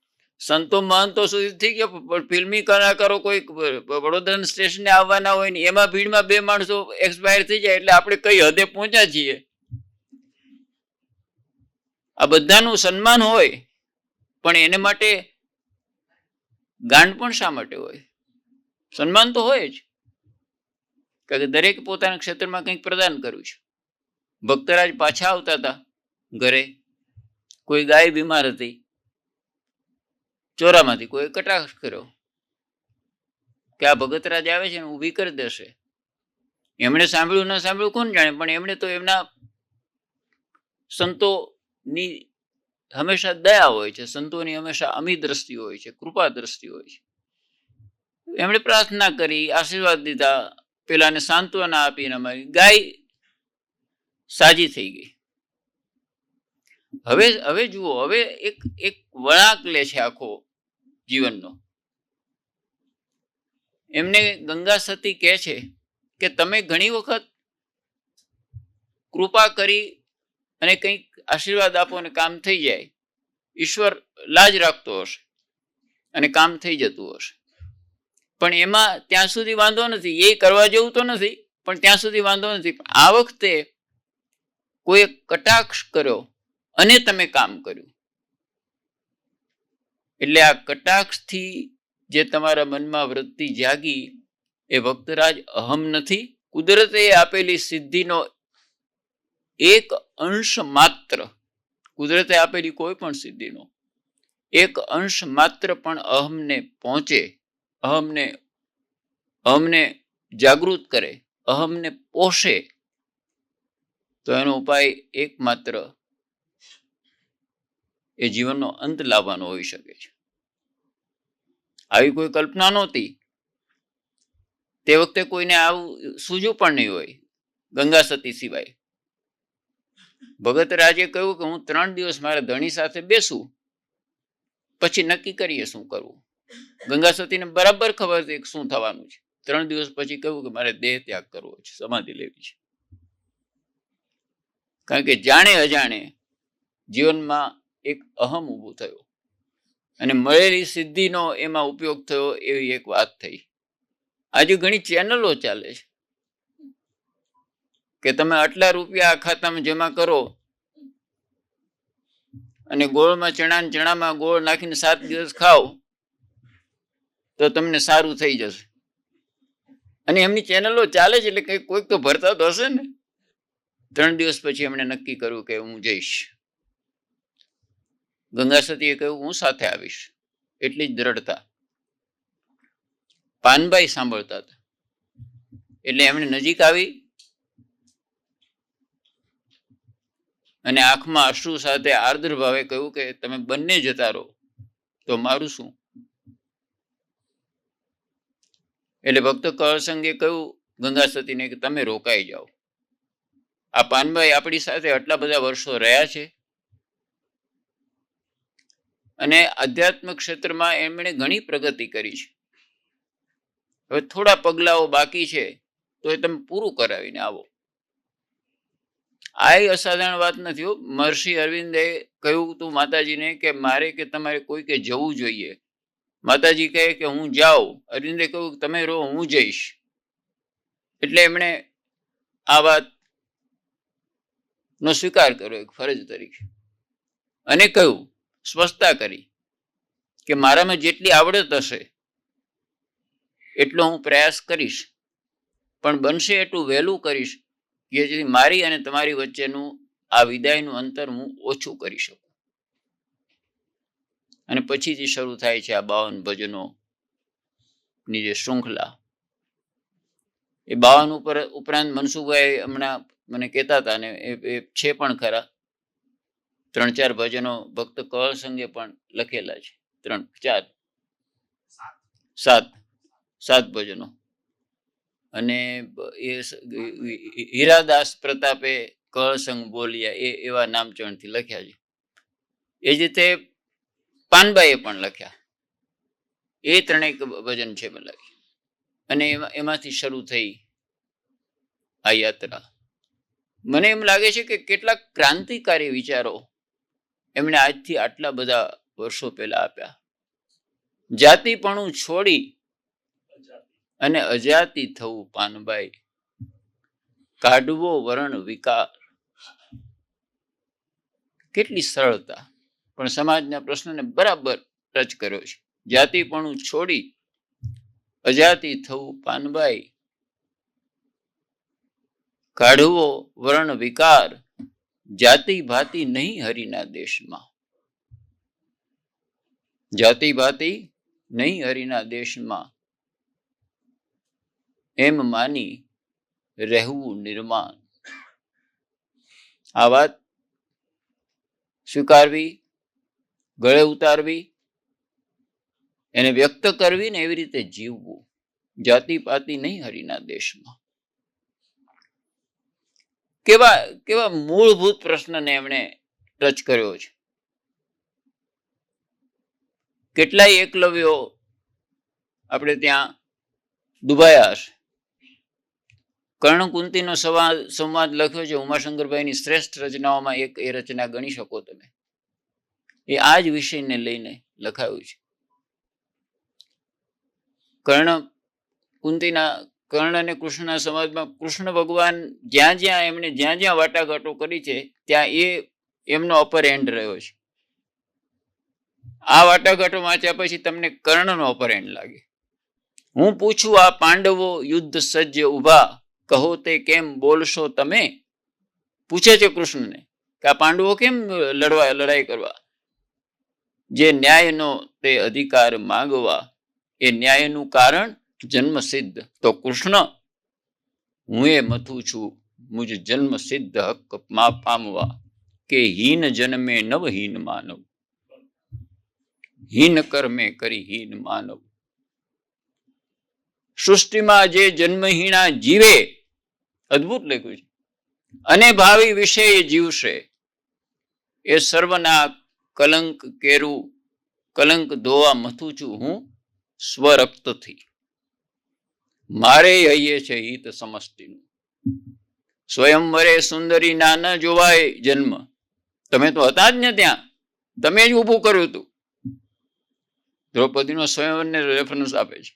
સંતો મહંતો સુધી થઈ ગયો, પણ ફિલ્મી કલાકારો કોઈ વડોદરા સ્ટેશને આવવાના હોય ને એમાં ભીડમાં 2 માણસો એક્સપાયર થઈ જાય એટલે આપણે કઈ હદે પહોંચ્યા છીએ. આ બધાનું સન્માન હોય પણ એને માટે ગાંડ પણ શા માટે હોય? સન્માન તો હોય જ, કારણ કે દરેક પોતાના ક્ષેત્રમાં કંઈક પ્રદાન કર્યું છે. ભક્તરાજ પાછા આવતા હતા ઘરે, કોઈ ગાય બીમાર હતી, ચોરામાંથી કોઈ કટાક્ષ કર્યો કે આ ભગતરાજ આવે છે ને ઊભી કરી દેશે. એમણે સાંભળ્યું ન સાંભળ્યું કોણ જાણે, પણ એમણે તો એમના સંતોની હંમેશા દયા હોય છે, સંતોની હંમેશા અમી દ્રષ્ટિ હોય છે, કૃપા દ્રષ્ટિ હોય છે. એમણે પ્રાર્થના કરી, આશીર્વાદ દીધા, પેલાને સાંત્વના આપીને અમારી ગાય સાજી થઈ ગઈ. હવે જુઓ, હવે એક વળાંક લે છે આખો જીવનનો. એમને ગંગા સતી કહે છે કે તમે ઘણી વખત કૃપા કરી અને કંઈક આશીર્વાદ આપો અને કામ થઈ જાય, ઈશ્વર લાજ રાખતો હશે અને કામ થઈ જતું હશે, પણ એમાં ત્યાં સુધી વાંધો નથી. એ કરવા જેવું તો નથી, પણ ત્યાં સુધી વાંધો નથી. આ વખતે કોઈ કટાક્ષ કર્યો અને તમે કામ કર્યું, એટલે આ કટાક્ષથી જે તમારા મનમાં વૃત્તિ જાગી એ ભક્તરાજ અહમ નથી, કુદરતે આપેલી સિદ્ધિનો એક અંશ માત્ર, કુદરતે આપેલી કોઈ પણ સિદ્ધિનો એક અંશ માત્ર પણ અહમને પહોંચે, અહમને જાગૃત કરે, અહમને પોષે, તો એનો ઉપાય એકમાત્ર એ જીવનનો અંત લાવવાનો હોઈ શકે છે. આવી કોઈ કલ્પના નહોતી તે વખતે, કોઈને આવું સૂઝ્યું પણ નહીં હોય ગંગા સતી સિવાય. ભગત રાજે કહ્યું કે હું 3 દિવસ મારા ધણી સાથે બેસું, પછી નક્કી કરીએ શું કરવું. ગંગા સતીને બરાબર ખબર હતી કે શું થવાનું છે. 3 દિવસ પછી કહ્યું કે મારે દેહ ત્યાગ કરવો છે, સમાધિ લેવી છે. કારણ કે જાણે અજાણે જીવનમાં એક અહમ ઊભું થયું અને મળેલી સિદ્ધિનો એમાં ઉપયોગ થયો એવી એક વાત થઈ. આજે ઘણી ચેનલો ચાલે છે કે તમે આટલા રૂપિયા આ ખાતામાં જમા કરો અને ગોળમાં ચણામાં ગોળ નાખીને 7 દિવસ ખાઓ તો તમને સારું થઈ જશે. અને એમની ચેનલો ચાલે છે એટલે કોઈક તો ભરતા તો હશે ને. 3 દિવસ પછી એમણે નક્કી કર્યું કે હું જઈશ. ગંગા સતીએ કહ્યું હું સાથે આવીશ, એટલી જ દ્રઢતા. પાનબાઈ સાંભળતા હતા એટલે એમણે નજીક આવી અને આંખમાં અશ્રુ સાથે આર્દ્ર ભાવે કહ્યું કે તમે બંને જતા રહો તો મારું શું? એટલે ભક્ત કરસંગે કહ્યું ગંગા સતીને કે તમે રોકાઈ જાઓ. આ પાનભાઈ આપણી સાથે આટલા બધા વર્ષો રહ્યા છે અને આધ્યાત્મિક ક્ષેત્રમાં એમણે ઘણી પ્રગતિ કરી છે. હવે થોડા પગલાઓ બાકી છે તો એ તમે પૂરું કરાવીને આવો. આ અસાધારણ વાત નથી હો. મહર્ષિ અરવિંદે કહ્યું હતું માતાજીને કે મારે કે તમારે કોઈ કે જવું જોઈએ. માતાજી કહે કે હું જાઉં. અરવિંદે કહ્યું તમે રહો, હું જઈશ. એટલે એમણે આ વાત નો સ્વીકાર કર્યો એક ફરજ તરીકે અને કહ્યું, સ્પષ્ટતા કરી કે મારામાં જેટલી આવડત હશે એટલો હું પ્રયાસ કરીશ, પણ બનશે એટલું વહેલું કરીશ કે જેથી મારી અને તમારી વચ્ચેનું આ વિદાયનું અંતર હું ઓછું કરી શકું. અને પછીથી શરૂ થાય છે આ 52 ભજનોની જે શૃંખલા. એ 52 ઉપરાંત મનસુખભાઈ હમણાં મને કહેતા હતા ને એ છે પણ ખરા. 3-4 ભજનો ભક્ત કવળ સંઘે પણ લખેલા છે. 7 ભજનો. અને એ હીરાદાસ પ્રતાપે કળ સંઘ બોલ્યા એવા નામચરણથી લખ્યા છે. એ જ રીતે પાનબાઈએ પણ લખ્યા. એ 3 ભજન છે લખ્યા. અને એમાંથી શરૂ થઈ આ યાત્રા. મને એમ લાગે છે કે કેટલાક ક્રાંતિકારી વિચારો એમણે આજથી આટલા બધા વર્ષો પહેલા આપ્યા. જાતિપણું છોડી અને અજાતિ થવું પાનબાઈ, કાઢવો વર્ણ વિકાર. કેટલી સરળતા, પણ સમાજના પ્રશ્નને બરાબર ટચ કર્યો છે. જાતિપણું છોડી અજાતિ થવું પાનબાઈ, કાઢવો વર્ણ વિકાર. જાતિ ભાતિ નહીં હરિના દેશમાં. જાતિ ભાતિ નહીં હરિના દેશમાં, એમ માની રહેવું નિર્માણ. આ વાત સ્વીકારવી, ગળે ઉતારવી, એને વ્યક્ત કરવી ને એવી રીતે જીવવું. જાતિ પાતિ નહીં હરિના દેશમાં. કેવા મૂળભૂત પ્રશ્નને એમણે ટચ કર્યો છે. કેટલાય એકલવ્યો આપણે ત્યાં દુભાયા હશે. કર્ણકુંતીનો સંવાદ લખ્યો છે ઉમાશંકરભાઈની શ્રેષ્ઠ રચનાઓમાં એક એ રચના ગણી શકો તમે. એ આ જ વિષયને લઈને લખાયું છે. કર્ણ અને કૃષ્ણના સંવાદમાં કૃષ્ણ ભગવાન જ્યાં એમણે જ્યાં વાટાઘાટો કરી છે ત્યાં એ એમનો અપર એન્ડ રહ્યો છે. આ વાટાઘાટો વાંચ્યા પછી તમને કર્ણનો અપર એન્ડ લાગે. હું પૂછું આ પાંડવો યુદ્ધ સજ્જ ઉભા, કહો તે કેમ બોલશો તમે. પૂછે છે કૃષ્ણને કે આ પાંડવો કેમ લડાઈ કરવા. જે ન્યાયનો તે અધિકાર માંગવા, એ ન્યાયનું કારણ જન્મ સિદ્ધ. તો કૃષ્ણ હું એ મથું છું મુજ જન્મ સિદ્ધ હક પામવા, કે હીન જન્મે નવહીન માનવ, હીન કર્મે કરી હીન માનવ. સૃષ્ટિમાં જે જન્મહીણા જીવે, અદ્ભુત લખ્યું છે, અને ભાવિ વિશે જીવશે, એ સર્વના કલંક કેરું, કલંક ધોવા મથું છું હું સ્વરક્તથી. મારે હૈયે છે હિત સમષ્ટિનું. સ્વયંવરે સુંદરી ના ન જોવાય જન્મ. તમે તો હતા જ ને ત્યાં, તમે જ ઊભું કર્યું હતું. દ્રૌપદીનો સ્વયંવરને રેફરન્સ આપે છે.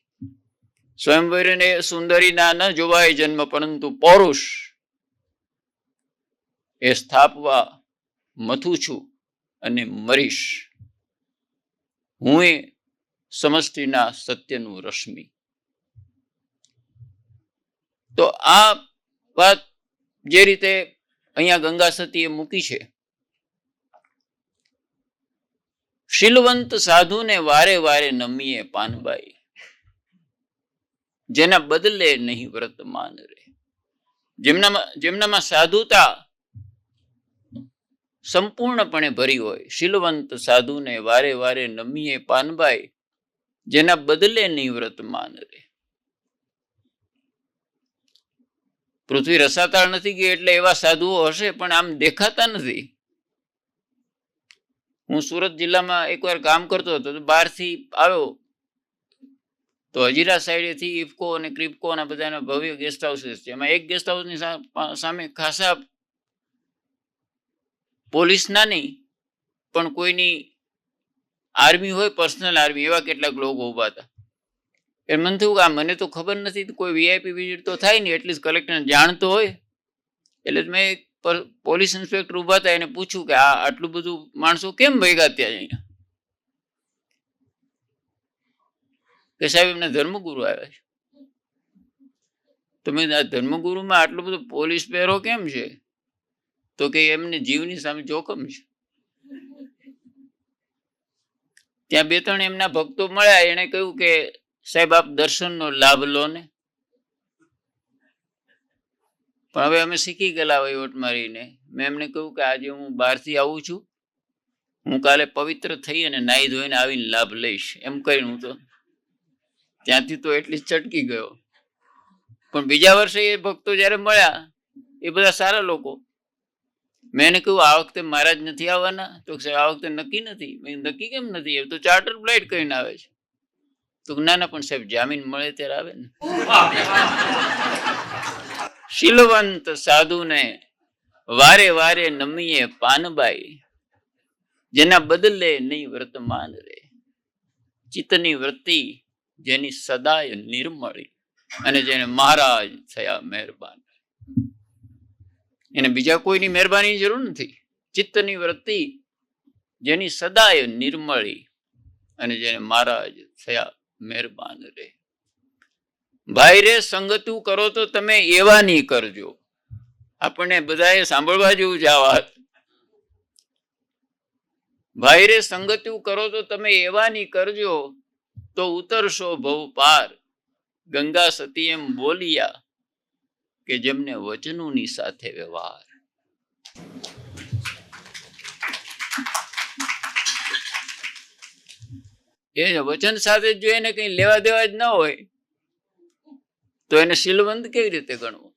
સ્વયંવરને સુંદરી ના ન જોવાય જન્મ, પરંતુ પૌરુષ એ સ્થાપવા મથું છું અને મરીશ. હું એ સમષ્ટિના સત્યનું રશ્મિ. તો આ વાત જે રીતે અહીંયા ગંગા સતીએ મૂકી છે, શીલવંત સાધુને વારે વારે નમીએ પાનબાઈ, જેના બદલે નહીં વર્તમાન રે. જેમનામાં સાધુતા સંપૂર્ણપણે ભરી હોય, શીલવંત સાધુને વારે વારે નમીએ પાનબાઈ, જેના બદલે નહીં વર્તમાન રે. પૃથ્વી રસાતાળ નથી ગઈ એટલે એવા સાધુઓ હશે, પણ આમ દેખાતા નથી. હું સુરત જિલ્લામાં એકવાર કામ કરતો હતો, તો બહારથી આવ્યો તો હજીરા સાઈડેથી ઇફકો અને ક્રિપકો અને બધાના ભવ્ય ગેસ્ટ હાઉસીસ છે. એમાં એક ગેસ્ટ હાઉસની સામે ખાસા પોલીસના નહીં પણ કોઈની આર્મી હોય, પર્સનલ આર્મી, એવા કેટલાક લોકો ઊભા હતા. એ મને થયું કે આ મને તો ખબર નથી, કોઈ વીઆઈપી વિઝિટ તો થાય નહીં, એટલીસ્ટ કલેક્ટરને જાણતો હોય. એટલે મેં પોલીસ ઇન્સ્પેક્ટર ઊભા હતા, એને પૂછ્યું કે આ આટલું બધું માણસો કેમ ભેગા ત્યાં અહીંયા? કે સાહેબ એમને ધર્મગુરુ આવ્યા છે. તમે આ ધર્મગુરુમાં આટલું બધું પોલીસ પહેરો કેમ છે? તો કે એમને જીવની સામે જોખમ છે. ત્યાં 2-3 એમના ભક્તો મળ્યા, એને કહ્યું કે સાહેબ આપ દર્શનનો લાભ લો ને. પણ હવે અમે શીખી ગયેલા વહીવટ મારીને મેં એમને કહ્યું કે આજે હું બહારથી આવું છું, હું કાલે પવિત્ર થઈ અને નાહી ધોઈને આવીને લાભ લઈશ, એમ કહીને હું તો ત્યાંથી તો એટલી ચટકી ગયો. પણ બીજા વર્ષે એ ભક્તો જયારે મળ્યા, એ બધા સારા લોકો, મેં એને કહ્યું આ વખતે મહારાજ નથી આવવાના? તો સાહેબ આ વખતે નક્કી નથી. મેં નક્કી કેમ નથી? એ તો ચાર્ટર ફ્લાઇટ કરીને આવે છે. તો ના ના, પણ સાહેબ જામીન મળે ત્યારે આવે ને. શીલવંત સાધુને વારે વારે નમીએ પાનબાઈ, જેના બદલે નહીં વર્તમાન રે. ચિત્તની વૃત્તિ જેની સદાય નિર્મળી, અને જેને મહારાજ થયા મહેરબાન. એને બીજા કોઈની મહેરબાનીની જરૂર નથી. ચિત્તની વૃત્તિ જેની સદાય નિર્મળી, અને જેને મહારાજ થયા મહેરબાન રે. ભાઈ રે સંગતું કરો તો તમે એવાની કરજો. આપણને બધાએ સાંભળવા જેવું છે આ વાત. ભાઈ રે સંગતું કરો તો તમે એવાની કરજો, તો ઉતરશો ભવ પાર. ગંગા સતી એમ બોલિયા કે જેમને વચનોની સાથે વ્યવહાર. એ વચન સાથે જો એને કઈ લેવા દેવા જ ના હોય તો એને શીલવંત કેવી રીતે ગણવું?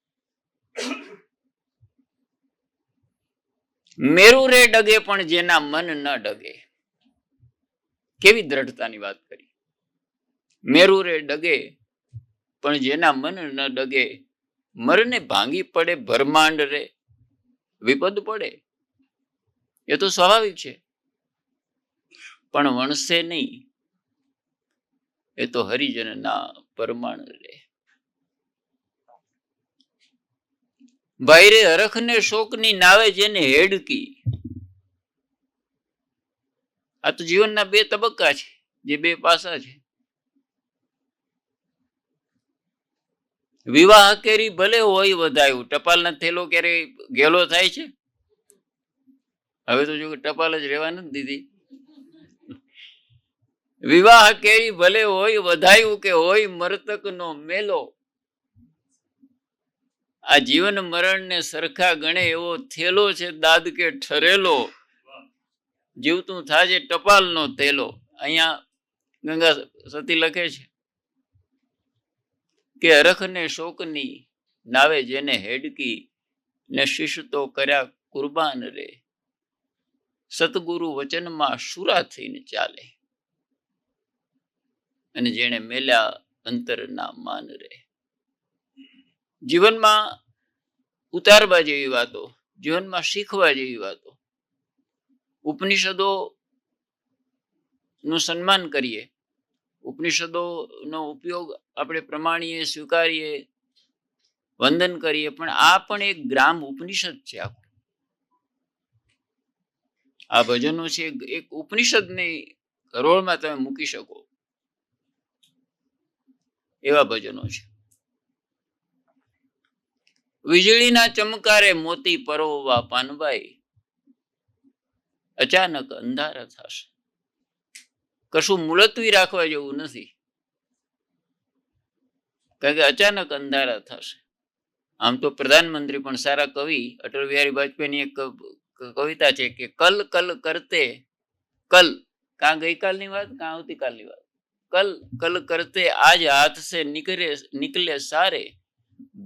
મેરુ રે ડગે પણ જેના મન ન ડગે. કેવી દ્રઢતાની વાત કરી. મેરુ રે ડગે પણ જેના મન ન ડગે. મરને ભાંગી પડે બ્રહ્માંડ રે, વિપદ પડે, એ તો સ્વાભાવિક છે, પણ વણસે નહીં, એ તો હરિજનના પરમાણ રે. ભાઈ રે હરખને શોકની નાવે જેને હેડકી. આ તો જીવનના 2 તબક્કા છે, જે 2 પાસા છે. વિવાહ કેરી ભલે હોય વધાયું, ટપાલના થેલો ક્યારે ગેલો થાય છે? હવે તો જો ટપાલ જ રહેવા નથી દીધી. વિવાહ કેરી ભલે હોય વધાયું, કે હોય મરતકનો મેલો. આ જીવન મરણને સરખા ગણે એવો થેલો છે દાદ કે ઠરેલો. જીવતું થાજે ટપાલનો થેલો. અહીંયા ગંગા સતી લખે છે કે હરખને શોકની નાવે જેને હેડકી, ને શિષ્ય તો કર્યા કુરબાન રે. સતગુરુ વચનમાં શુરા થઈને ચાલે, અને જેને મેલ્યા અંતરના માન રે. જીવનમાં ઉતારવા જેવી વાતો, જીવનમાં શીખવા જેવી વાતો. ઉપનિષદો નું સન્માન કરીએ, ઉપનિષદોનો ઉપયોગ આપણે પ્રમાણીએ, સ્વીકારીએ, વંદન કરીએ, પણ આ પણ એક ગ્રામ ઉપનિષદ છે. આખું આ ભજનો છે, એક ઉપનિષદની હરોળમાં તમે મૂકી શકો એવા ભજનો છે. વીજળીના ચમકારે મોતી પરોવવા પાનબાઈ, અચાનક અંધારા થશે. કશું મુલતવી રાખવા જેવું નથી, કારણ કે અચાનક અંધારા થશે. આમ તો પ્રધાનમંત્રી પણ સારા કવિ અટલ બિહારી વાજપેયીની એક કવિતા છે કે કલ કલ કરતે, કલ કાં ગઈકાલની વાત કાં આવતીકાલની વાત, કલ કલ કરતે આજ હાથ સે નિકલે સારે,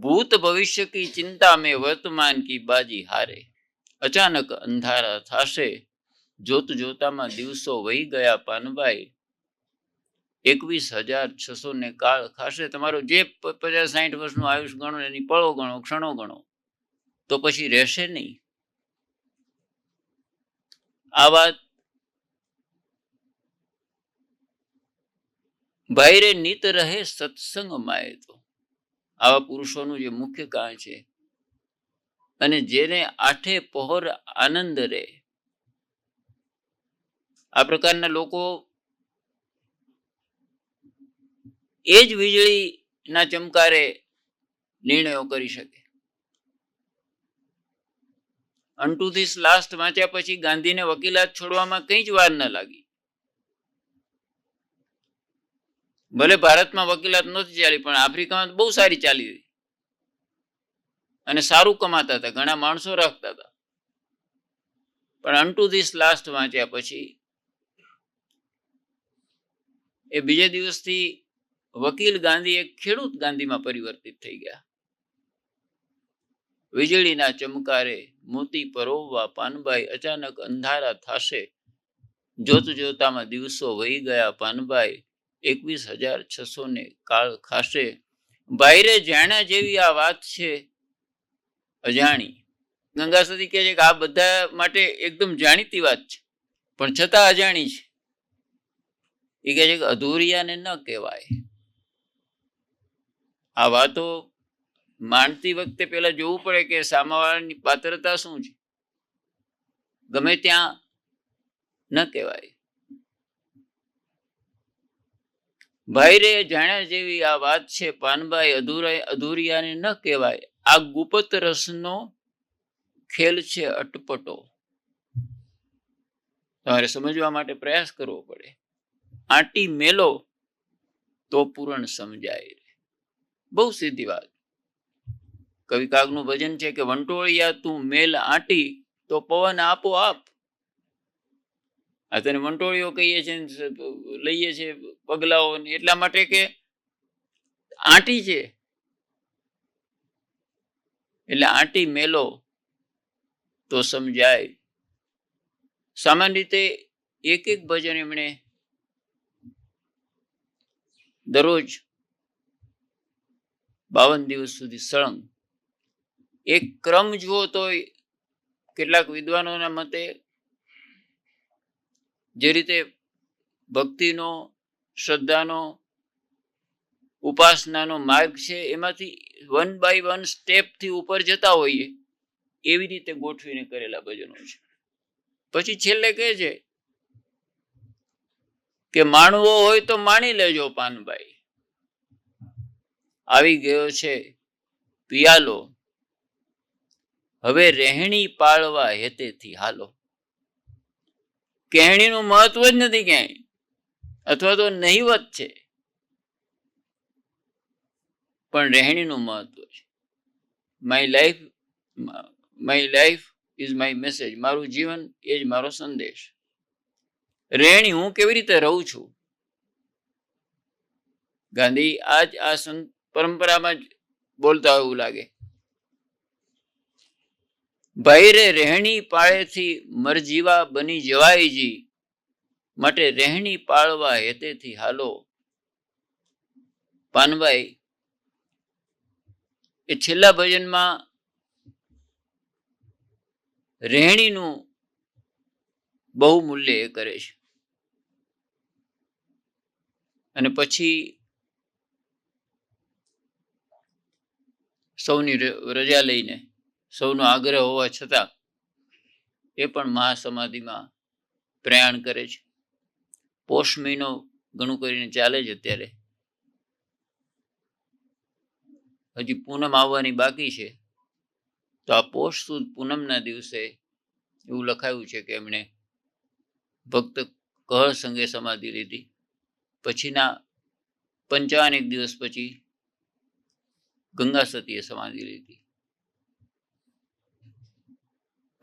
ભૂત ભવિષ્ય કી ચિંતા મેં વર્તમાન કી બાજી હારે. અચાનક અંધારા થાશે, જોત જોતામાં દિવસો વહી ગયા પાનભાઈ. 21,600 ને કાળ ખાશે. તમારો જે 50-60 વર્ષનું આયુષ ગણો, એની પળો ગણો, ક્ષણો ગણો, તો પછી રહેશે નહીં. આ વાત ભાઈ રે નિત રહે સત્સંગ માય. તો આવા પુરુષોનું જે મુખ્ય કારણ છે, અને જેને આઠે પહોર આનંદ રહે, આ પ્રકારના લોકો એ જ વીજળીના ચમકારે નિર્ણયો કરી શકે. અનટુ ધીસ લાસ્ટ વાંચ્યા પછી ગાંધીને વકીલાત છોડવામાં કંઈ જ વાર ન લાગી. ભલે ભારતમાં વકીલાત નહોતી ચાલી, પણ આફ્રિકામાં બહુ સારી ચાલી હતી અને સારું કમાતા હતા, ઘણા માણસો રાખતા હતા. પણ અનટુ ધીસ લાસ્ટ વાંચ્યા પછી એ બીજે દિવસથી વકીલ ગાંધી એક ખેડૂત ગાંધીમાં પરિવર્તિત થઈ ગયા. વીજળીના ચમકારે મોતી પરોવવા પાનભાઈ, અચાનક અંધારા થાશે, જોત જોતામાં દિવસો વહી ગયા પાનભાઈ. 21,600 ને કાળ ખાશે. ભાઈરે જાણ્યા જેવી આ વાત છે અજાણી. ગંગા સતી કહે છે કે આ બધા માટે એકદમ જાણીતી વાત છે, પણ છતાં અજાણી છે. એ કહે છે કે અધૂરિયાને ન કહેવાય. આ વાતો માનતી વખતે પેલા જોવું પડે કે સામાવાળાની પાત્રતા શું છે. ગમે ત્યાં ન કહેવાય. ભાઈ રે જાણ્યા જેવી આ વાત છે પાનભાઈ, અધૂરિયાને ન કહેવાય. આ ગુપ્ત રસનો ખેલ છે અટપટો. તમારે સમજવા માટે પ્રયાસ કરવો પડે. આંટી મેલો તો પૂરણ સમજાય. બહુ સીધી વાત. કવિ કાગનું ભજન છે કે વંટોળિયા તું મેલ આંટી તો પવન આપો આપ. આ તેને વંટોળીઓ કહીએ છીએ, લઈએ છીએ પગલાઓ, એટલા માટે કે આંટી છે એટલે આંટી મેલો તો સમજાય. સામાન્ય રીતે એક ભજન એમણે દરરોજ 52 દિવસ સુધી સળંગ. એક ક્રમ જુઓ તો કેટલાક વિદ્વાનોના મતે જે રીતે ભક્તિનો, શ્રદ્ધાનો, ઉપાસનાનો માર્ગ છે, એમાંથી 1 by 1 સ્ટેપથી ઉપર જતા હોઈએ એવી રીતે ગોઠવીને કરેલા ભજનો છે. પછી છેલ્લે કહે છે કે માણવો હોય તો માણી લેજો પાનભાઈ, આવી ગયો છે પિયાલો, હવે રહેણી પાળવા હેતેથી હાલો. કહેણીનું મહત્વ જ નથી ક્યાંય, અથવા તો નહિવત છે, પણ રહેણીનું મહત્વ છે. My life is my message. મારું જીવન એ જ મારો સંદેશ. રહેણી હું કેવી રીતે રહું છું. ગાંધી આજ આ સંત પરંપરામાં જ બોલતા હોય એવું લાગે. ભાઈ રે રહેણી પાળેથી મરજીવા બની જવાયજી, માટે રહેણી પાળવા હેતેથી હાલો. પાનભાઈ એ છેલ્લા ભજનમાં રહેણીનું બહુ મૂલ્ય એ કરે છે. અને પછી સૌની રજા લઈને, સૌનો આગ્રહ હોવા છતાં એ પણ મહાસમાધિમાં પ્રયાણ કરે છે. પોષ મહિનો ઘણું કરીને ચાલે છે અત્યારે. હજી પૂનમ આવવાની બાકી છે. તો આ પોષ સુદ પૂનમના દિવસે એવું લખાયું છે કે એમણે ભક્ત કહળ સંગે સમાધિ લીધી. પછીના 55 દિવસ પછી ગંગા સતીએ સમાધિ લીધી.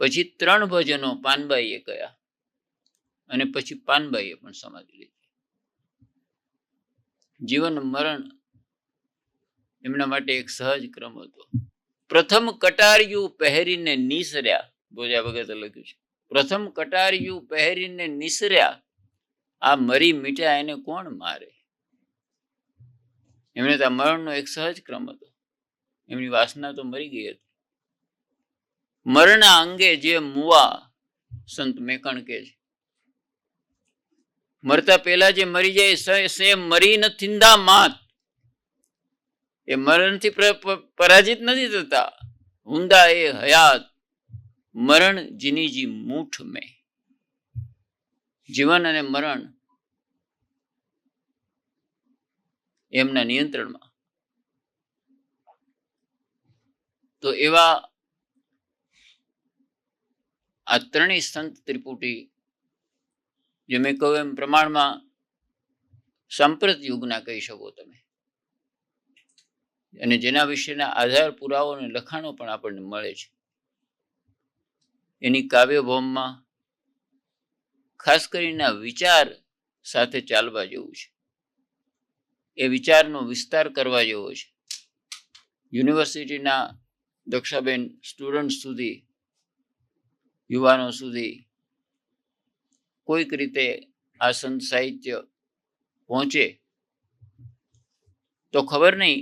પછી 3 ભજનો પાનબાઈએ કયા, અને પછી પાનબાઈએ પણ સમાધિ લીધી. જીવન મરણ એમના માટે એક સહજ ક્રમ હતો. પ્રથમ કટારિયું પહેરીને નિસર્યા, બોજા ભગતે લખ્યું છે. પ્રથમ કટારિયું પહેરીને નિસર્યા, આ મરી મીઠા એને કોણ મારે. એમને તો મરણનો એક સહજ ક્રમ હતો. એમની વાસના તો મરી ગઈ હતી. મરણના અંગે જે મુવા, સંત મેકણ કે છે, મરતા પહેલા જે મરી જાય સે મરી ન થિંદા માત. એ મરણથી પરાજિત નથી થતા. હુંદા એ હયાત મરણ જીનીજી મૂઠ મેં. જીવન અને મરણ એમના નિયંત્રણમાં. તો એવા આ ત્રણેય સંત ત્રિપુટી, જે મેં કહ્યું એમ પ્રમાણમાં સાંપ્રત યુગના કહી શકો તમે, અને જેના વિશેના આધાર પુરાવો અને લખાણો પણ આપણને મળે છે. એની કાવ્યભૌમમાં ખાસ કરીને વિચાર સાથે ચાલવા જેવું છે. એ વિચારનો વિસ્તાર કરવા જેવો છે. યુનિવર્સિટીના દક્ષાબેન સ્ટુડન્ટ સુધી, યુવાનો સુધી કોઈક રીતે આ સંત સાહિત્ય પહોંચે તો ખબર નહીં,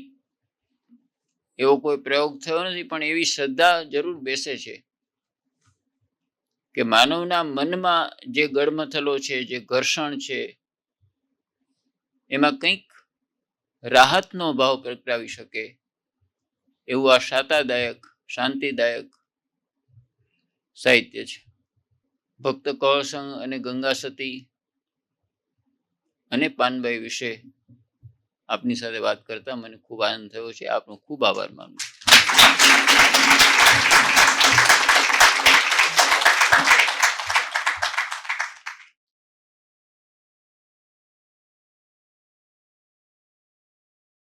એવો કોઈ પ્રયોગ થયો નથી, પણ એવી શ્રદ્ધા જરૂર બેસે છે કે માનવના મનમાં જે ગડમથલો છે, જે ઘર્ષણ છે, એમાં કંઈક રાહતનો ભાવ પ્રગટાવી શકે એવું આ શાતાદાયક, શાંતિદાયક સાહિત્ય છે. ભક્ત કૌરસંગ અને ગંગા સતી અને પાનબાઈ વિશે આપની સાથે વાત કરતા મને ખૂબ આનંદ થયો છે. આપનો ખૂબ આભાર માનું છું.